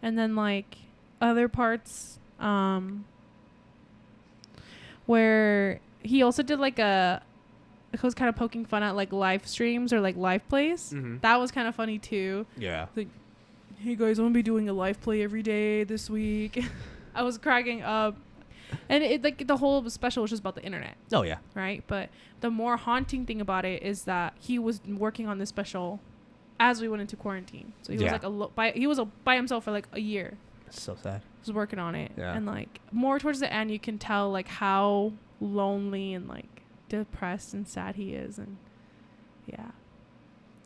And then like other parts, where he also did like he was kind of poking fun at like live streams or like live plays. That was kind of funny too. Yeah. Like, hey guys, I'm gonna be doing a live play every day this week. I was cracking up. And it like the whole special was just about the internet. Oh yeah. Right? But the more haunting thing about it is that he was working on this special as we went into quarantine. So he was like he was by himself for like a year. That's so sad. He was working on it. Yeah. And like more towards the end you can tell like how lonely and like depressed and sad he is, and yeah.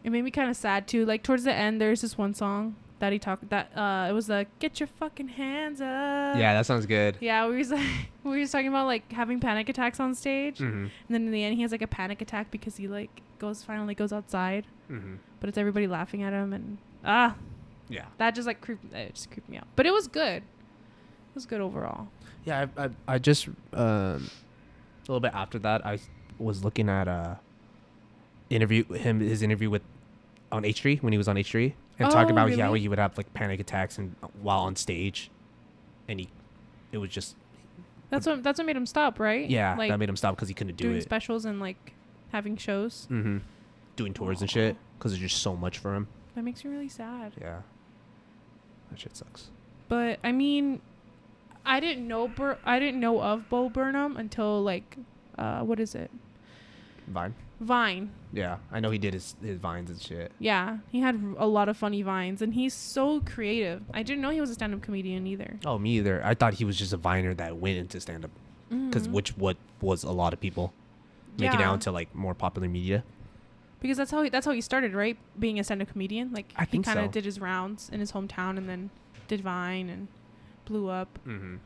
It made me kind of sad too. Like towards the end there's this one song that he talked it was like get your fucking hands up. Yeah, that sounds good. Yeah, we were talking about like having panic attacks on stage, and then in the end he has like a panic attack because he like finally goes outside, but it's everybody laughing at him, and yeah, that just like creeped me out. But it was good. It was good overall. Yeah, I just a little bit after that I was looking at his interview with on H3 when he was on H3. And talking about really? how he would have like panic attacks and while on stage, and it was just that's what made him stop, right? Yeah, like that made him stop because he couldn't do doing it. specials and like having shows, doing tours and shit because there's just so much for him. That makes me really sad. Yeah, that shit sucks. But I mean, I didn't know of Bo Burnham until like what is it? Vine. Yeah, I know he did his vines and shit. Yeah, he had a lot of funny vines, and he's so creative. I didn't know he was a stand-up comedian either. Oh, me either. I thought he was just a viner that went into stand-up, because what was a lot of people making it out into like more popular media. Because that's how he started, right? Being a stand-up comedian. Like I think he kind of so. did his rounds in his hometown, and then did Vine and blew up. And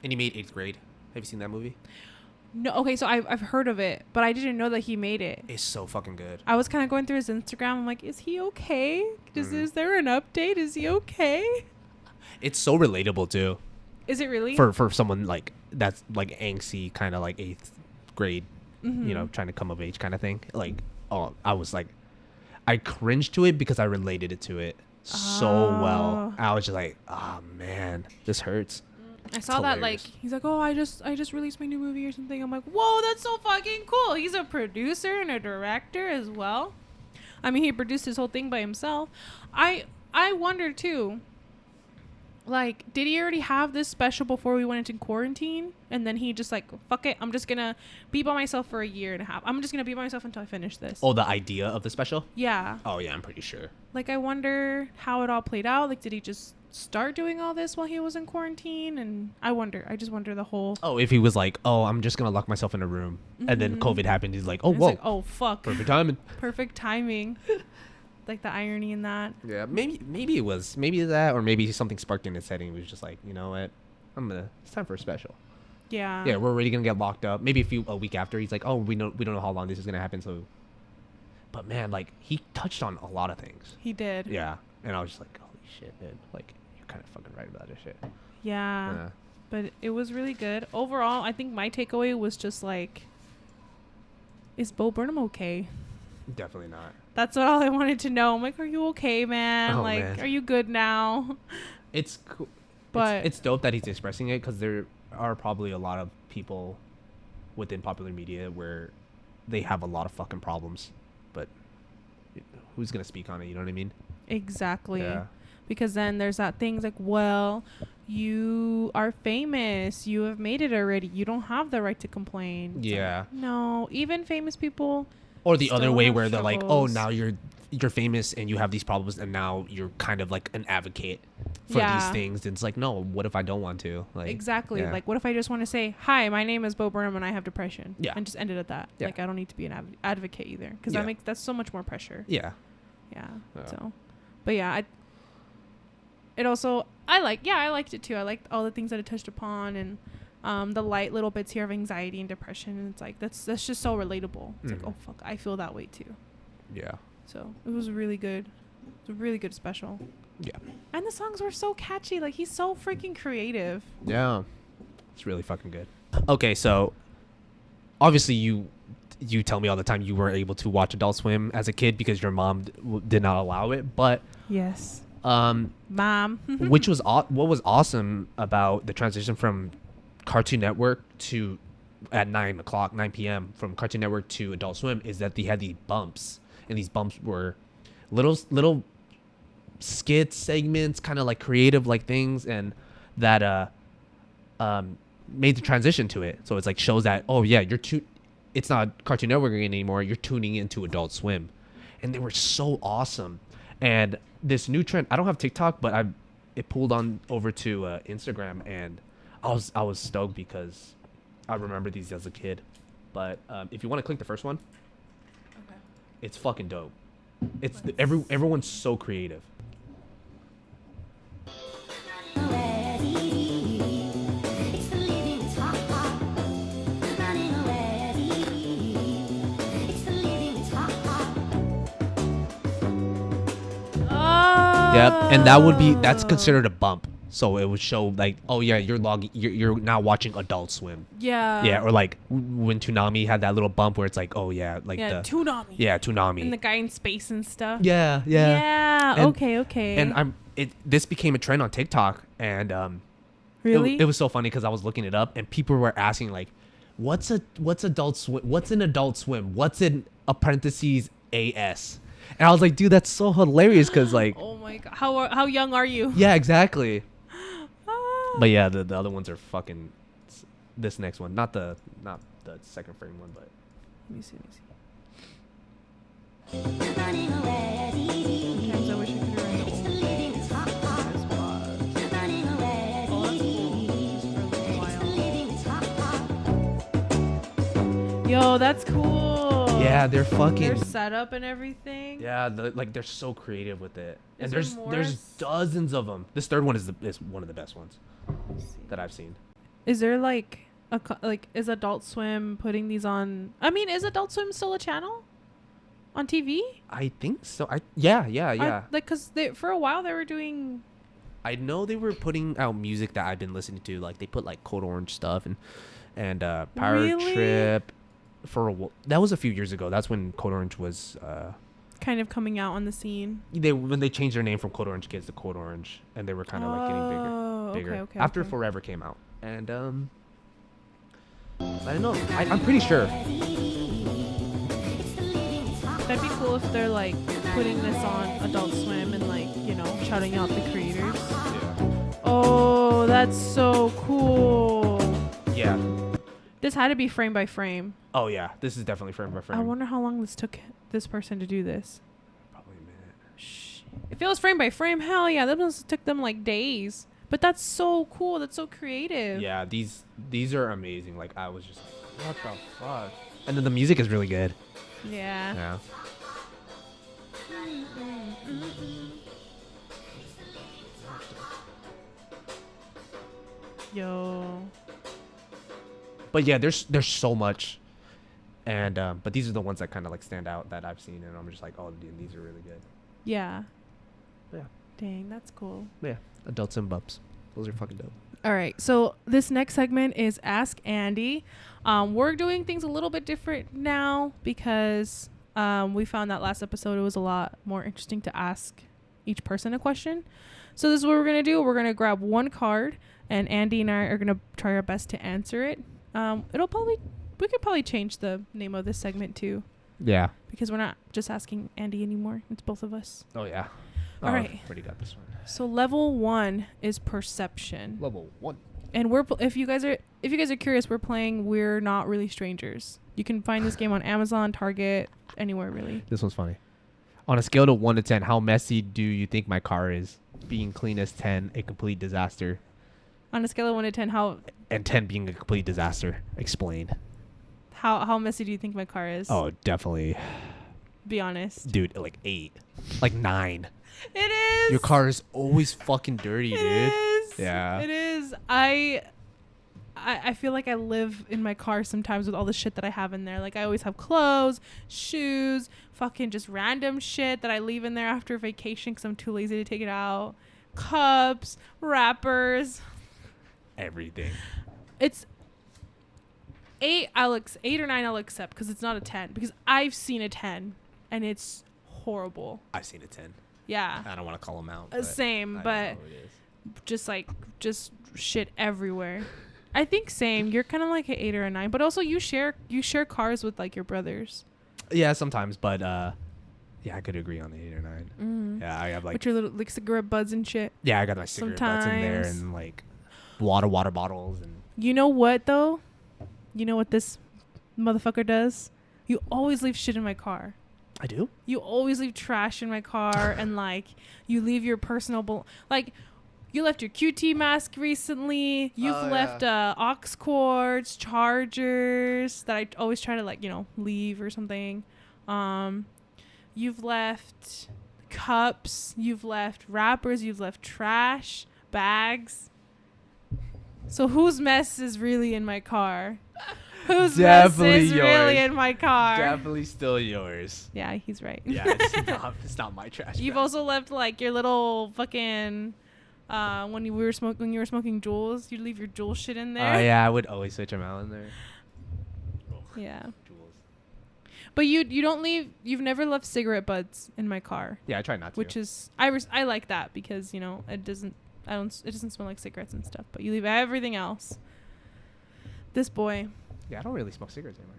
he made 8th Grade. Have you seen that movie? No, okay, so I've heard of it, but I didn't know that he made it. It's so fucking good. I was kind of going through his Instagram. I'm like, is he okay? Is there an update? Is he okay? It's so relatable too. Is it really? For someone like that's like angsty, kind of like 8th grade, trying to come of age kind of thing. Like, I was like, I cringed to it because I related it to it so well. I was just like, oh man, this hurts. I saw that like he's like, oh, I just released my new movie or something. I'm like, whoa, that's so fucking cool. He's a producer and a director as well. I mean, he produced his whole thing by himself. I wonder too. Like, did he already have this special before we went into quarantine? And then he just like, fuck it, I'm just gonna be by myself for a year and a half. I'm just gonna be by myself until I finish this. Oh, the idea of the special? Yeah. Oh yeah, I'm pretty sure. Like, I wonder how it all played out. Like, did he just start doing all this while he was in quarantine? And I just wonder the whole... Oh, if he was like, oh, I'm just gonna lock myself in a room, and then COVID happened, he's like, oh, whoa. Like, oh, fuck. Perfect timing. Perfect timing. Like, the irony in that. Yeah, maybe it was. Maybe that, or maybe something sparked in his head, and he was just like, you know what? It's time for a special. Yeah. Yeah, we're already gonna get locked up. Maybe a week after, he's like, oh, we don't know how long this is gonna happen, so... But man, like, he touched on a lot of things. He did. Yeah. And I was just like, holy shit, dude. Like, you're kind of fucking right about this shit. Yeah. But it was really good. Overall, I think my takeaway was just like, is Bo Burnham okay? Definitely not. That's all I wanted to know. I'm like, are you okay, man? Oh, like, man. Are you good now? It's cool. But it's dope that he's expressing it, because there are probably a lot of people within popular media where they have a lot of fucking problems. But who's going to speak on it? You know what I mean? Exactly. Yeah. Because then there's that things like, well, you are famous. You have made it already. You don't have the right to complain. It's Yeah. like, no, even famous people. Or the other way have where they're like, oh, struggles. now you're famous and you have these problems, and now you're kind of like an advocate for these things. And it's like, no, what if I don't want to? Like, exactly. yeah. Like, what if I just want to say, hi, my name is Bo Burnham and I have depression. Yeah. And just end it at that. Yeah. Like, I don't need to be an advocate either. Because that's so much more pressure. Yeah. Yeah. Yeah. So, but yeah, I liked it too. I liked all the things that it touched upon, and the light little bits here of anxiety and depression. And it's like, that's just so relatable. It's like, oh fuck, I feel that way too. Yeah. So it was really good. It's a really good special. Yeah. And the songs were so catchy. Like, he's so freaking creative. Yeah. It's really fucking good. Okay, so obviously you tell me all the time you weren't able to watch Adult Swim as a kid because your mom did not allow it, but yes. Mom. What was awesome about the transition from Cartoon Network to at 9 p.m. from Cartoon Network to Adult Swim is that they had these bumps, and these bumps were little skits, segments, kind of like creative like things, and that made the transition to it. So it's like shows that, oh yeah, it's not Cartoon Network anymore, you're tuning into Adult Swim. And they were so awesome. And this new trend, I don't have TikTok, but it pulled on over to Instagram, and I was stoked because I remember these as a kid. But if you want to click the first one, okay, it's fucking dope. It's everyone's so creative. Yep, and that's considered a bump. So it would show like, oh yeah, you're now watching Adult Swim. Yeah. Yeah, or like when Toonami had that little bump where it's like, oh yeah, like Toonami. Yeah, Toonami. And the guy in space and stuff. Yeah. Yeah. And, okay. And this became a trend on TikTok, and really, it was so funny because I was looking it up, and people were asking like, what's Adult Swim? What's an Adult Swim? What's in parentheses AS? And I was like, dude, that's so hilarious because like, oh my god, how young are you? Yeah, exactly. But yeah, the other ones are fucking. This next one, not the second frame one, but. Let me see. Sometimes I wish I could run the old days. Yo, that's cool. Yeah, they're fucking. Their setup and everything. Yeah, they're so creative with it, and there's dozens of them. This third one is one of the best ones that I've seen. Is there is Adult Swim putting these on? I mean, is Adult Swim still a channel on TV? I think so. Yeah. Cause for a while they were doing. I know they were putting out music that I've been listening to. Like they put like Code Orange stuff and Power Trip. That was a few years ago. That's when Code Orange was kind of coming out on the scene. When they changed their name from Code Orange Kids to Code Orange, and they were kind of like getting bigger. Okay, after Forever came out, and I don't know. I'm pretty sure. That'd be cool if they're like putting this on Adult Swim and like, you know, shouting out the creators. Yeah. Oh, that's so cool. Yeah. This had to be frame by frame. Oh yeah, this is definitely frame by frame. I wonder how long this took this person to do this. Probably a minute. Shh. If it was frame by frame, hell yeah, that must have took them like days. But that's so cool. That's so creative. Yeah, these are amazing. Like I was just like, what the fuck? And then the music is really good. Yeah. Yeah. Yo. But yeah, there's so much, and but these are the ones that kind of like stand out that I've seen, and I'm just like, oh, dude, these are really good. Yeah. Yeah. Dang, that's cool. Yeah, AdultSwim Bumps, those are fucking dope. All right, so this next segment is Ask Andy. We're doing things a little bit different now because we found that last episode it was a lot more interesting to ask each person a question. So this is what we're gonna do. We're gonna grab one card, and Andy and I are gonna try our best to answer it. We could probably change the name of this segment too. Yeah. Because we're not just asking Andy anymore. It's both of us. Oh yeah. All right. I've already got this one. So level 1 is perception. Level 1. And if you guys are curious, we're playing We're Not Really Strangers. You can find this game on Amazon, Target, anywhere really. This one's funny. On a scale of 1 to 10, how messy do you think my car is? Being clean as 10, a complete disaster. On a scale of 1 to 10, how? And 10 being a complete disaster. Explain. How messy do you think my car is? Oh, definitely. Be honest. Dude, like 8. Like 9. It is. Your car is always fucking dirty, dude. It is. Yeah. It is. I I feel like I live in my car sometimes with all the shit that I have in there. Like, I always have clothes, shoes, fucking just random shit that I leave in there after vacation because I'm too lazy to take it out. Cups, wrappers. Everything. It's 8 or 9 I'll accept because it's not a 10. Because I've seen a 10 and it's horrible. I've seen a 10. Yeah. I don't want to call them out. Same, but just shit everywhere. I think same. You're kind of like an 8 or a 9, but also you share cars with like your brothers. Yeah, sometimes, but yeah, I could agree on the 8 or 9. Mm-hmm. Yeah, I have like with your little like cigarette buds and shit. Yeah, I got my cigarette butts in there and like water bottles and. You know what though? You know what this motherfucker does? You always leave shit in my car. I do? You always leave trash in my car and like you leave your personal like you left your QT mask recently. You've left aux cords, chargers that I always try to like, you know, leave or something. You've left cups, you've left wrappers, you've left trash, bags. So whose mess is really in my car? Whose mess is really in my car? Definitely still yours. Yeah, he's right. Yeah, it's not my trash. You've also left like your little fucking when you were smoking Juuls, you'd leave your Juul shit in there. Oh yeah, I would always switch them out in there. Yeah. Juuls. But you've never left cigarette butts in my car. Yeah, I try not to. Which is I like that because, you know, it doesn't smell like cigarettes and stuff, but you leave everything else. This boy. Yeah, I don't really smoke cigarettes anymore.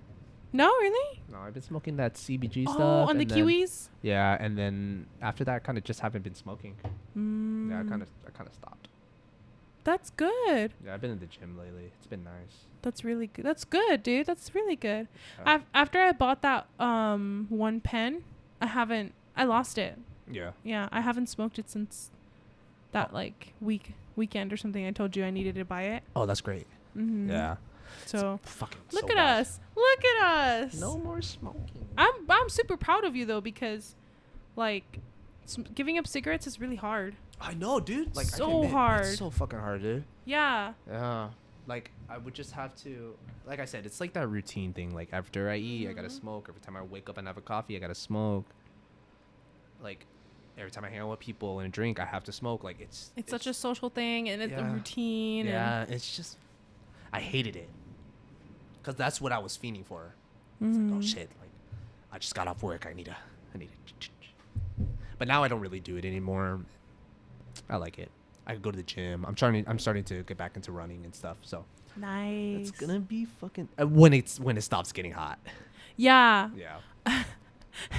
No, really? No, I've been smoking that CBG stuff. Oh, on the Kiwis? Yeah, and then after that, I kind of just haven't been smoking. Yeah, I kind of stopped. That's good. Yeah, I've been in the gym lately. It's been nice. That's really good. That's good, dude. That's really good. After I bought that one pen, I lost it. Yeah. Yeah, I haven't smoked it since that like weekend or something. I told you I needed to buy it. Oh, that's great. Mm-hmm. Yeah. So fucking look so at bad. us. Look at us. No more smoking. I'm super proud of you though because like giving up cigarettes is really hard. I know, dude. Like so hard. It's so fucking hard, dude. Yeah. Yeah. Like I would just have to, like I said, it's like that routine thing. Like after I eat, I gotta smoke. Every time I wake up and have a coffee, I gotta smoke. Like every time I hang out with people and drink, I have to smoke. Like it's such a social thing and it's a routine. Yeah, it's just I hated it because that's what I was fiending for. It's like, oh shit, like I just got off work. I need to. But now I don't really do it anymore. I like it. I could go to the gym. I'm starting to get back into running and stuff. So nice. It's gonna be fucking when it stops getting hot. Yeah. Yeah.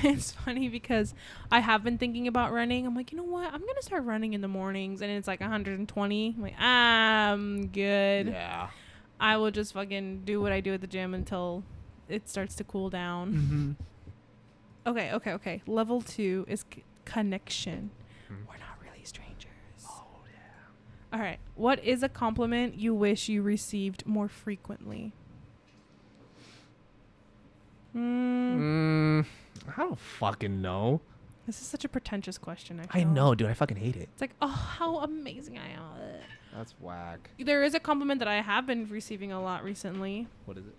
It's funny because I have been thinking about running. I'm like, you know what? I'm gonna start running in the mornings, and it's like 120. I'm like, I'm good. Yeah. I will just fucking do what I do at the gym until it starts to cool down. Mm-hmm. Okay. Level 2 is connection. We're not really strangers. Oh yeah. All right. What is a compliment you wish you received more frequently? I don't fucking know. This is such a pretentious question. I know, dude. I fucking hate it. It's like, oh, how amazing I am. That's whack. There is a compliment that I have been receiving a lot recently. What is it?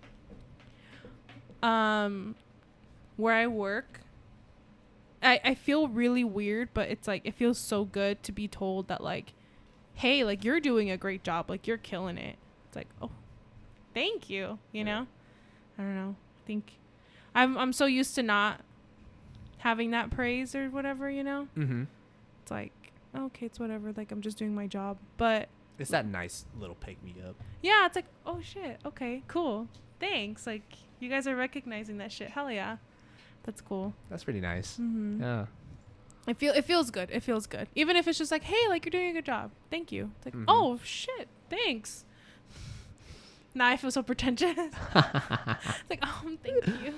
Where I work, I feel really weird, but it's like, it feels so good to be told that like, hey, like you're doing a great job. Like you're killing it. It's like, oh, thank you. You know? I don't know. I think I'm so used to not having that praise or whatever, you know? Mm-hmm. It's like, okay, it's whatever. Like I'm just doing my job. But it's that nice little pick me up. Yeah, it's like, oh shit. Okay, cool. Thanks. Like you guys are recognizing that shit. Hell yeah. That's cool. That's pretty nice. Mm-hmm. Yeah. It feels good. It feels good. Even if it's just like, hey, like you're doing a good job. Thank you. It's like, oh shit. Thanks. Now I feel so pretentious. It's like, thank you.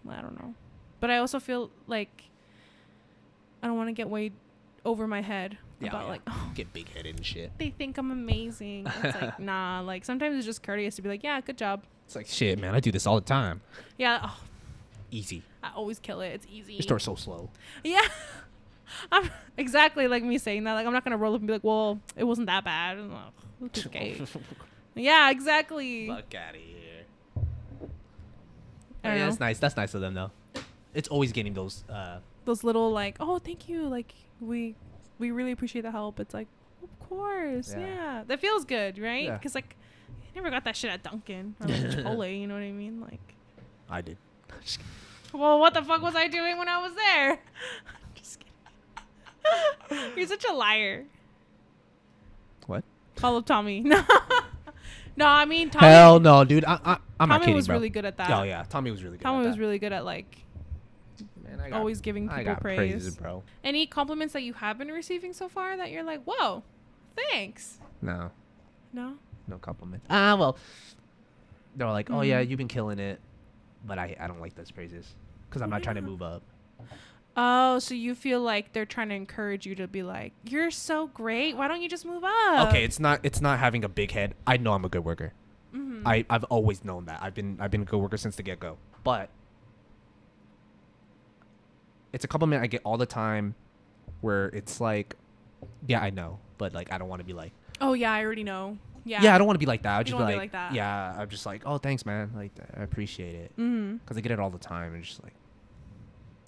I don't know. But I also feel like I don't want to get way over my head about like, get big headed and shit. They think I'm amazing. It's like, nah, like sometimes it's just courteous to be like, yeah, good job. It's like, shit, man, I do this all the time. Yeah. Oh, easy. I always kill it. It's easy. Your store's so slow. Yeah. I'm exactly like me saying that. Like I'm not gonna roll up and be like, well, it wasn't that bad. Okay. Yeah, exactly. Fuck out of here. Yeah, that's nice. That's nice of them, though. It's always getting those little like, oh, thank you. Like we really appreciate the help. It's like, of course, yeah. That feels good, right? Because like, I never got that shit at Dunkin' or like Chipotle. You know what I mean? Like, I did. Well, what the fuck was I doing when I was there? Just kidding. You're such a liar. What? Call up Tommy. No, I mean Tommy. Hell no, dude. I'm not kidding, bro. Tommy was really good at that. Oh yeah, Tommy was really good. Tommy was really good at like. Man, always giving people praise. Bro. Any compliments that you have been receiving so far that you're like, whoa, thanks? No compliments. Well, they're like, oh yeah, you've been killing it, but I don't like those praises because I'm not trying to move up. Oh, so you feel like they're trying to encourage you to be like, you're so great, why don't you just move up? Okay, it's not having a big head. I know I'm a good worker. I've always known that. I've been a good worker since the get-go, but it's a compliment I get all the time where it's like, yeah, I know, but like I don't want to be like, oh yeah, I already know. Yeah, I don't want to be like that. I just be like that. Yeah, I'm just like, oh, thanks, man. Like, I appreciate it. Because I get it all the time. And just like,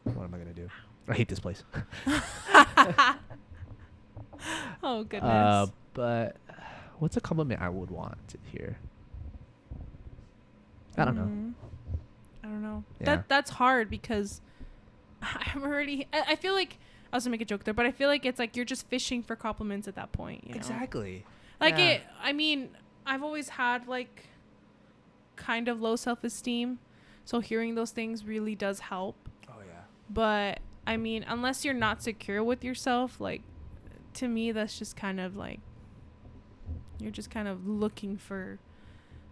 what am I going to do? I hate this place. Oh, goodness. But what's a compliment I would want to hear? I don't know. Yeah. That's hard because I feel like, I was going to make a joke there, but I feel like it's like you're just fishing for compliments at that point. You know? Exactly. Like I mean, I've always had like kind of low self-esteem. So hearing those things really does help. Oh, yeah. But I mean, unless you're not secure with yourself, like to me, that's just kind of like, you're just kind of looking for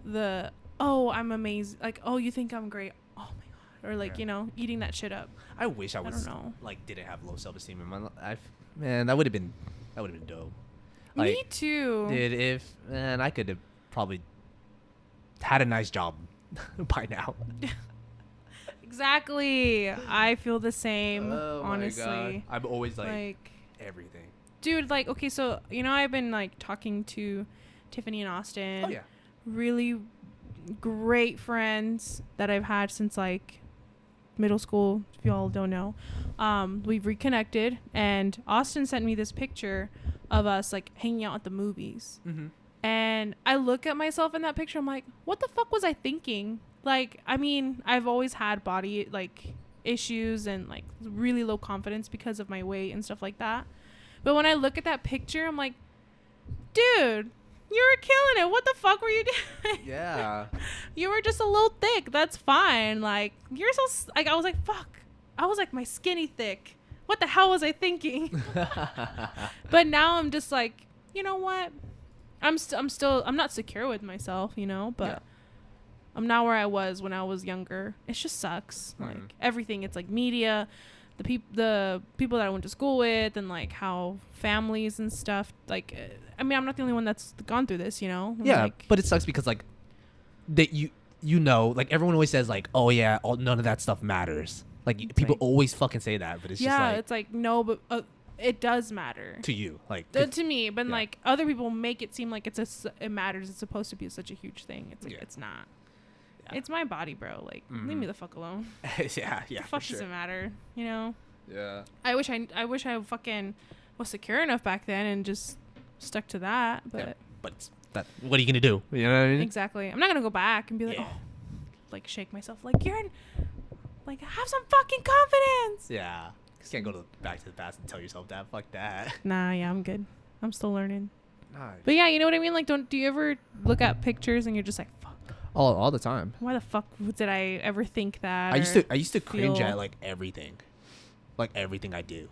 the, oh, I'm amazing. Like, oh, you think I'm great. Oh my God. Or like, you know, eating that shit up. I wish I was like, didn't have low self-esteem in my life. Man, that would have been dope. Like, me too. Dude, I could have probably had a nice job by now. Exactly. I feel the same, honestly. My God. I'm always like everything. Dude, like, okay, so, you know, I've been like talking to Tiffany and Austin. Oh, yeah. Really great friends that I've had since like middle school, if y'all don't know. We've reconnected, and Austin sent me this picture of us like hanging out at the movies. And I look at myself in that picture, I'm like, what the fuck was I thinking? Like, I mean, I've always had body like issues and like really low confidence because of my weight and stuff like that. But when I look at that picture, I'm like, dude, you were killing it. What the fuck were you doing? Yeah. You were just a little thick. That's fine. Like, you're so like, I was like, fuck. I was like my skinny thick. What the hell was I thinking? But now I'm just like, you know what? I'm not secure with myself, you know, but I'm not where I was when I was younger. It just sucks. Like everything. It's like media, the people that I went to school with, and like how families and stuff. Like, I mean, I'm not the only one that's gone through this, you know? Yeah, like, but it sucks because like that you know, like everyone always says like, oh yeah, none of that stuff matters. Like people always fucking say that, but it's just like, it's like, no, but it does matter to you, like to me, but like other people make it seem like it matters. It's supposed to be such a huge thing. It's like it's not. Yeah. It's my body, bro. Like leave me the fuck alone. Yeah. The fuck doesn't matter, you know? Yeah. I wish I fucking was secure enough back then and just stuck to that, but it's that. What are you gonna do? You know what I mean? Exactly. I'm not gonna go back and be like, oh, like shake myself, like you're in. Like, have some fucking confidence. Yeah. You can't go back to the past and tell yourself that. Fuck that. Nah, yeah, I'm good. I'm still learning. Nice. But yeah, you know what I mean? Like, do you ever look at pictures and you're just like, fuck. All the time. Why the fuck did I ever think that? I used to cringe at like everything. Like everything I do.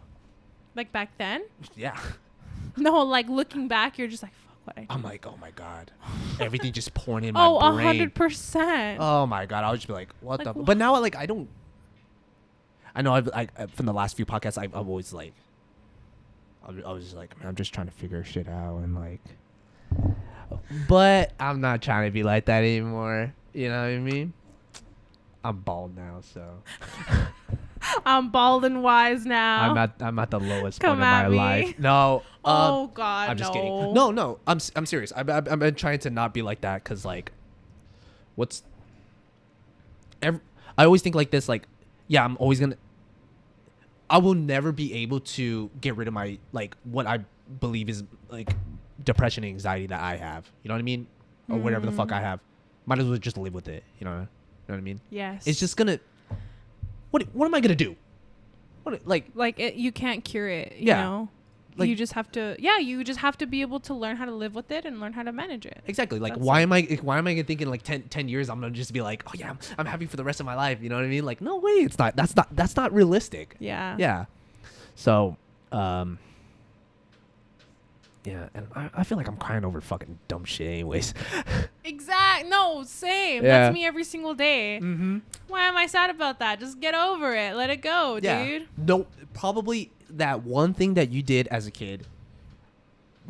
Like back then? Yeah. No, like looking back, you're just like, fuck what I do. I'm like, oh my God. Everything just pouring in my brain. 100%. Oh my God. I would just be like, what the? But now like I don't. I know I from the last few podcasts I'm always like I was just like, man, I'm just trying to figure shit out and like, but I'm not trying to be like that anymore. You know what I mean? I'm bald now, so I'm bald and wise now. I'm at the lowest point of my life. No. Oh God. I'm just kidding. No. I'm serious. I've been trying to not be like that because like, I always think like this. Like, yeah, I will never be able to get rid of my like what I believe is like depression and anxiety that I have. You know what I mean? Or whatever the fuck I have. Might as well just live with it. You know what I mean? Yes. It's just gonna. What am I gonna do? You can't cure it. You Yeah. know. Like, you just have to. Yeah, you just have to be able to learn how to live with it and learn how to manage it. Exactly. Like, why am I thinking like 10 years I'm gonna just be like, oh yeah, I'm happy for the rest of my life. You know what I mean? Like, no way. It's not. That's not realistic. Yeah. Yeah. So, yeah, and I feel like I'm crying over fucking dumb shit anyways. No, same. Yeah. That's me every single day. Mm-hmm. Why am I sad about that? Just get over it. Let it go, dude. No, probably that one thing that you did as a kid.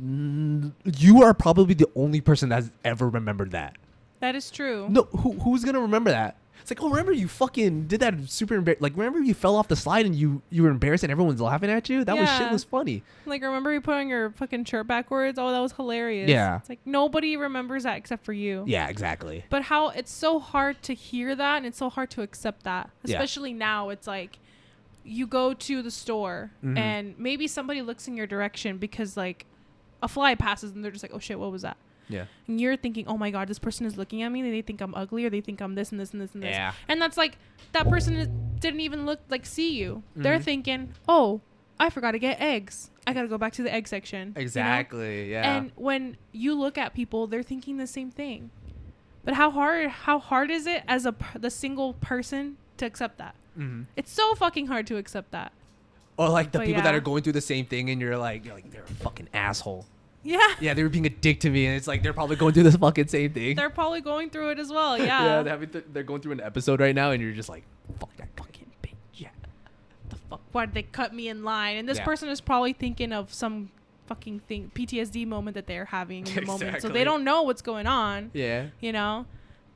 You are probably the only person that's ever remembered that. That is true. No, who's gonna remember that? It's like, oh, remember you fucking did that super like, remember you fell off the slide and you were embarrassed and everyone's laughing at you? That was funny. Like, remember you put on your fucking shirt backwards? Oh, that was hilarious. Yeah. It's like nobody remembers that except for you. Yeah, exactly. But how it's so hard to hear that and it's so hard to accept that. Especially now, it's like you go to the store and maybe somebody looks in your direction because like a fly passes and they're just like, oh shit, what was that? Yeah. And you're thinking, oh my God, this person is looking at me. They think I'm ugly or they think I'm this and this and this and this. Yeah. And that's like, that person didn't even see you. They're thinking, oh, I forgot to get eggs. I got to go back to the egg section. Exactly. You know? Yeah. And when you look at people, they're thinking the same thing. But how hard is it as the single person to accept that? Mm-hmm. It's so fucking hard to accept that. Or like the people that are going through the same thing and you're like they're a fucking asshole. Yeah. Yeah, they were being a dick to me, and it's like they're probably going through this fucking same thing. They're probably going through it as well. Yeah. Yeah, they're going through an episode right now, and you're just like, fuck that fucking bitch. Yeah. The fuck? Why did they cut me in line? And this person is probably thinking of some fucking PTSD moment that they're having in the moment, so they don't know what's going on. Yeah. You know,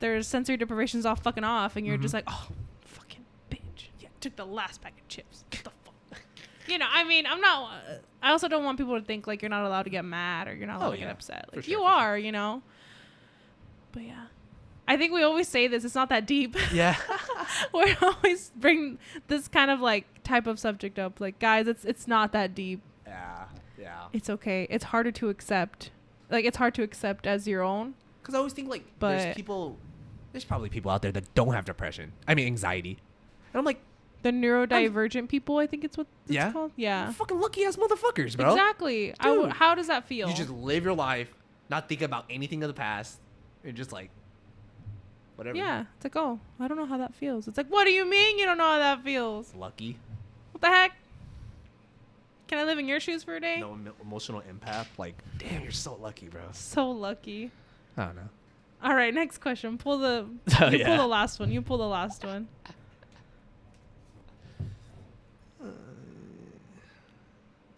their sensory deprivation's all fucking off, and you're just like, oh, fucking bitch. Yeah. Took the last pack of chips. What the fuck? You know, I mean, I also don't want people to think like you're not allowed to get mad or you're not allowed to get upset. Like you are, you know. But yeah, I think we always say this. It's not that deep. Yeah. We always bring this kind of like type of subject up. Like, guys, it's not that deep. Yeah. Yeah. It's okay. It's harder to accept. Like, it's hard to accept as your own. Because I always think like there's probably people out there that don't have depression. I mean, anxiety. And I'm like, the neurodivergent people, I think it's what it's called. Yeah. Fucking lucky ass motherfuckers, bro. Exactly. How does that feel? You just live your life, not think about anything of the past, and just like, whatever. Yeah. It's like, oh, I don't know how that feels. It's like, what do you mean you don't know how that feels? Lucky. What the heck? Can I live in your shoes for a day? No emotional empath. Like, damn, you're so lucky, bro. So lucky. I don't know. All right, next question. Pull the pull the last one. You pull the last one.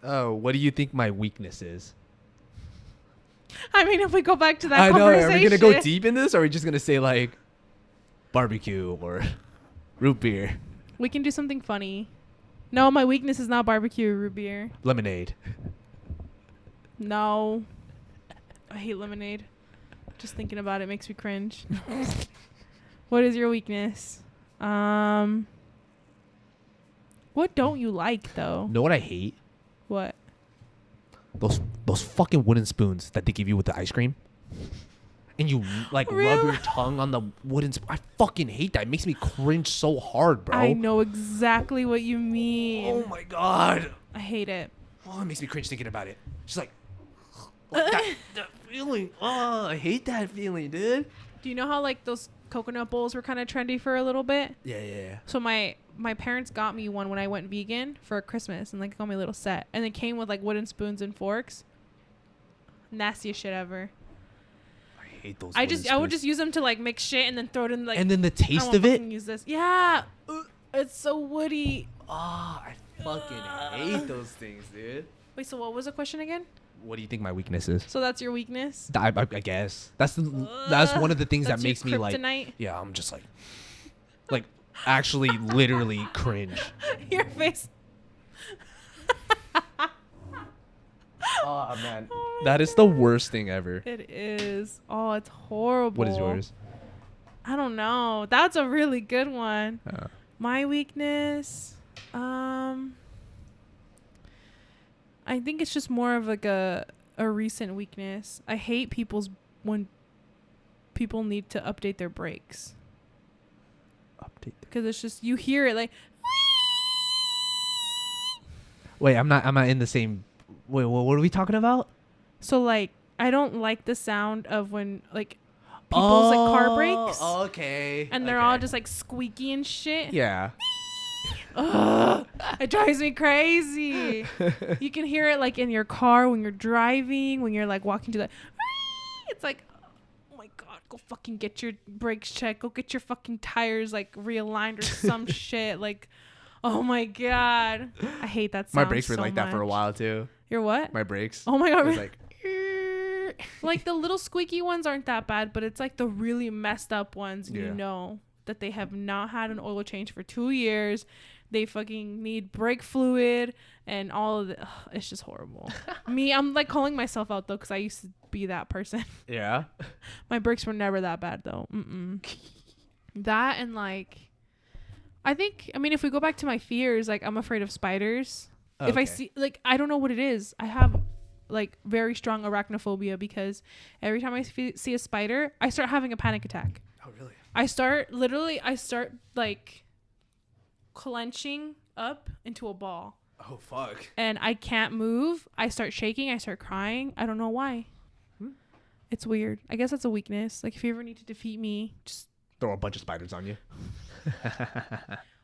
Oh, what do you think my weakness is? I mean, if we go back to that conversation. Are we gonna go deep in this, or are we just gonna say like barbecue or root beer? We can do something funny. No, my weakness is not barbecue or root beer. Lemonade. No. I hate lemonade. Just thinking about it makes me cringe. What is your weakness? What don't you like though? Know what I hate? What? Those fucking wooden spoons that they give you with the ice cream. And you like rub your tongue on the wooden spoon. I fucking hate that. It makes me cringe so hard, bro. I know exactly what you mean. Oh my God. I hate it. Oh, it makes me cringe thinking about it. Just like that feeling. Oh, I hate that feeling, dude. Do you know how like those coconut bowls were kind of trendy for a little bit? Yeah. So my parents got me one when I went vegan for Christmas, and like got me a little set, and it came with like wooden spoons and forks. Nastiest shit ever. I hate those. I would just use them to like mix shit and then throw it in like. And then the taste of it. Use this. Yeah, it's so woody. Oh, I fucking hate those things, dude. Wait, so what was the question again? What do you think my weakness is? So that's your weakness? I guess that's one of the things that makes me kryptonite? like. Yeah, I'm just like actually literally cringe. Your face. Oh man, that is the worst thing ever. It is. Oh, it's horrible. What is yours? I don't know. That's a really good one. My weakness, I think it's just more of like a recent weakness. I hate when people need to update their brakes. Because it's just, you hear it like. Wait, I'm not in the same. Wait, what are we talking about? So like, I don't like the sound of when like people's like car brakes. Okay. And they're all just like squeaky and shit. Yeah. Ugh, it drives me crazy. You can hear it like in your car when you're driving, when you're like walking to the. It's like, oh my god, go fucking get your brakes checked. Go get your fucking tires like realigned or some shit. Like, oh my god, I hate that sound. My brakes were so like that for a while too. Your what? My brakes. Oh my god. It was like. Like the little squeaky ones aren't that bad, but it's like the really messed up ones. Yeah. You know that they have not had an oil change for 2 years. They fucking need brake fluid and all of it. It's just horrible. I'm like calling myself out though, because I used to be that person. Yeah. My brakes were never that bad though. That and like, I mean, if we go back to my fears, like I'm afraid of spiders. Okay. If I see, like, I don't know what it is. I have like very strong arachnophobia because every time I see a spider, I start having a panic attack. Oh, really? I start like clenching up into a ball. Oh, fuck. And I can't move. I start shaking. I start crying. I don't know why. It's weird. I guess that's a weakness. Like if you ever need to defeat me, just throw a bunch of spiders on you.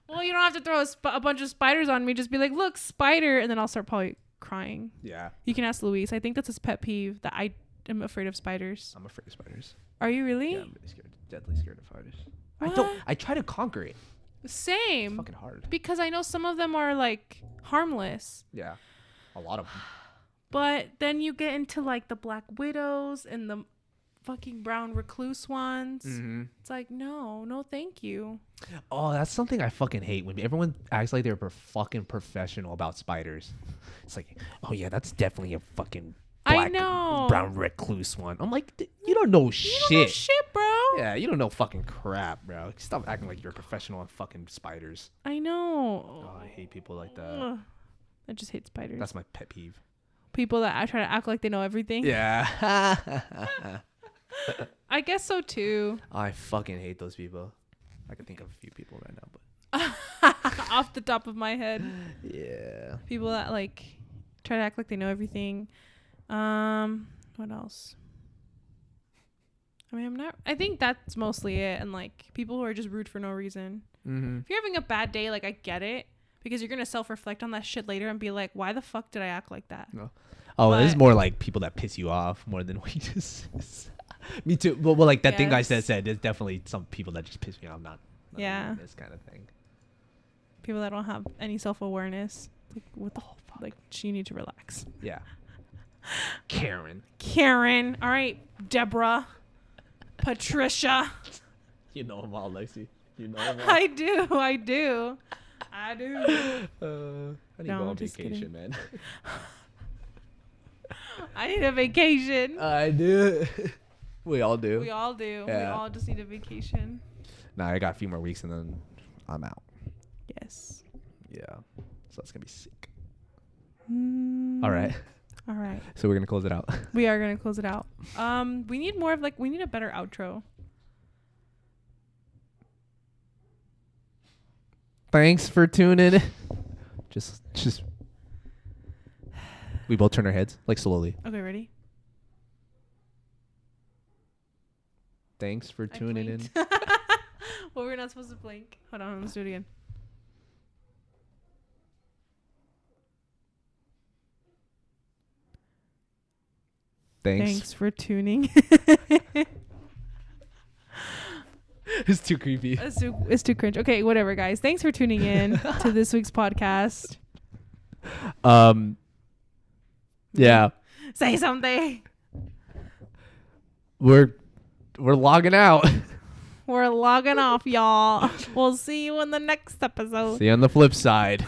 Well, you don't have to throw a bunch of spiders on me. Just be like, look, spider. And then I'll start probably crying. Yeah. You can ask Luis. I think that's his pet peeve, that I am afraid of spiders. I'm afraid of spiders. Are you really? Yeah, I'm really scared. Deadly scared of spiders. What? I try to conquer it. Same. It's fucking hard. Because I know some of them are like harmless. Yeah. A lot of them. But then you get into like the black widows and the fucking brown recluse ones. Mm-hmm. It's like, no, thank you. Oh, that's something I fucking hate, when everyone acts like they're fucking professional about spiders. It's like, oh yeah, that's definitely a fucking black, brown recluse one. I'm like, you don't know shit. You don't know shit, bro. Yeah, you don't know fucking crap, bro. Stop acting like you're a professional on fucking spiders. I know. Oh, I hate people like that. I just hate spiders. That's my pet peeve. People that try to act like they know everything. Yeah. I guess so too. I fucking hate those people. I can think of a few people right now, but off the top of my head. Yeah. People that like try to act like they know everything. What else? I mean, I think that's mostly it. And like people who are just rude for no reason. Mm-hmm. If you're having a bad day, like I get it, because you're gonna self-reflect on that shit later and be like, why the fuck did I act like that? No. Oh, this is more like people that piss you off more than what you just. Me too. Well, like that thing I said. There's definitely some people that just piss me off. Not this kind of thing. People that don't have any self-awareness. Like, what the fuck? Like, you need to relax. Yeah. Karen. All right, Deborah. Patricia. You know them all, Lexi. You know them all. I do. I need to go on kidding. vacation, man. I need a vacation. I do. We all do. Yeah. We all just need a vacation. Nah, I got a few more weeks and then I'm out. Yes. Yeah. So that's going to be sick. All right. So we're going to close it out. We are going to close it out. We need more of we need a better outro. Thanks for tuning in. Just we both turn our heads slowly. Okay, ready? Thanks for tuning in. Well, we're not supposed to blink. Hold on, let's do it again. Thanks for tuning. It's too creepy. It's too cringe. Okay, whatever, guys. Thanks for tuning in to this week's podcast. Yeah. Say something. We're logging out. We're logging off, y'all. We'll see you in the next episode. See you on the flip side.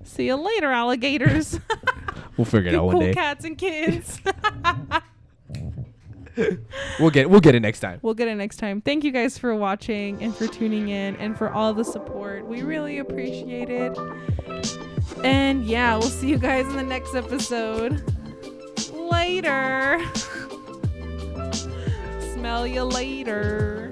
See you later, alligators. We'll figure it out one cool day. Cats and kids. We'll get it next time. We'll get it next time. Thank you guys for watching and for tuning in and for all the support. We really appreciate it. And yeah, we'll see you guys in the next episode. Later. Smell you later.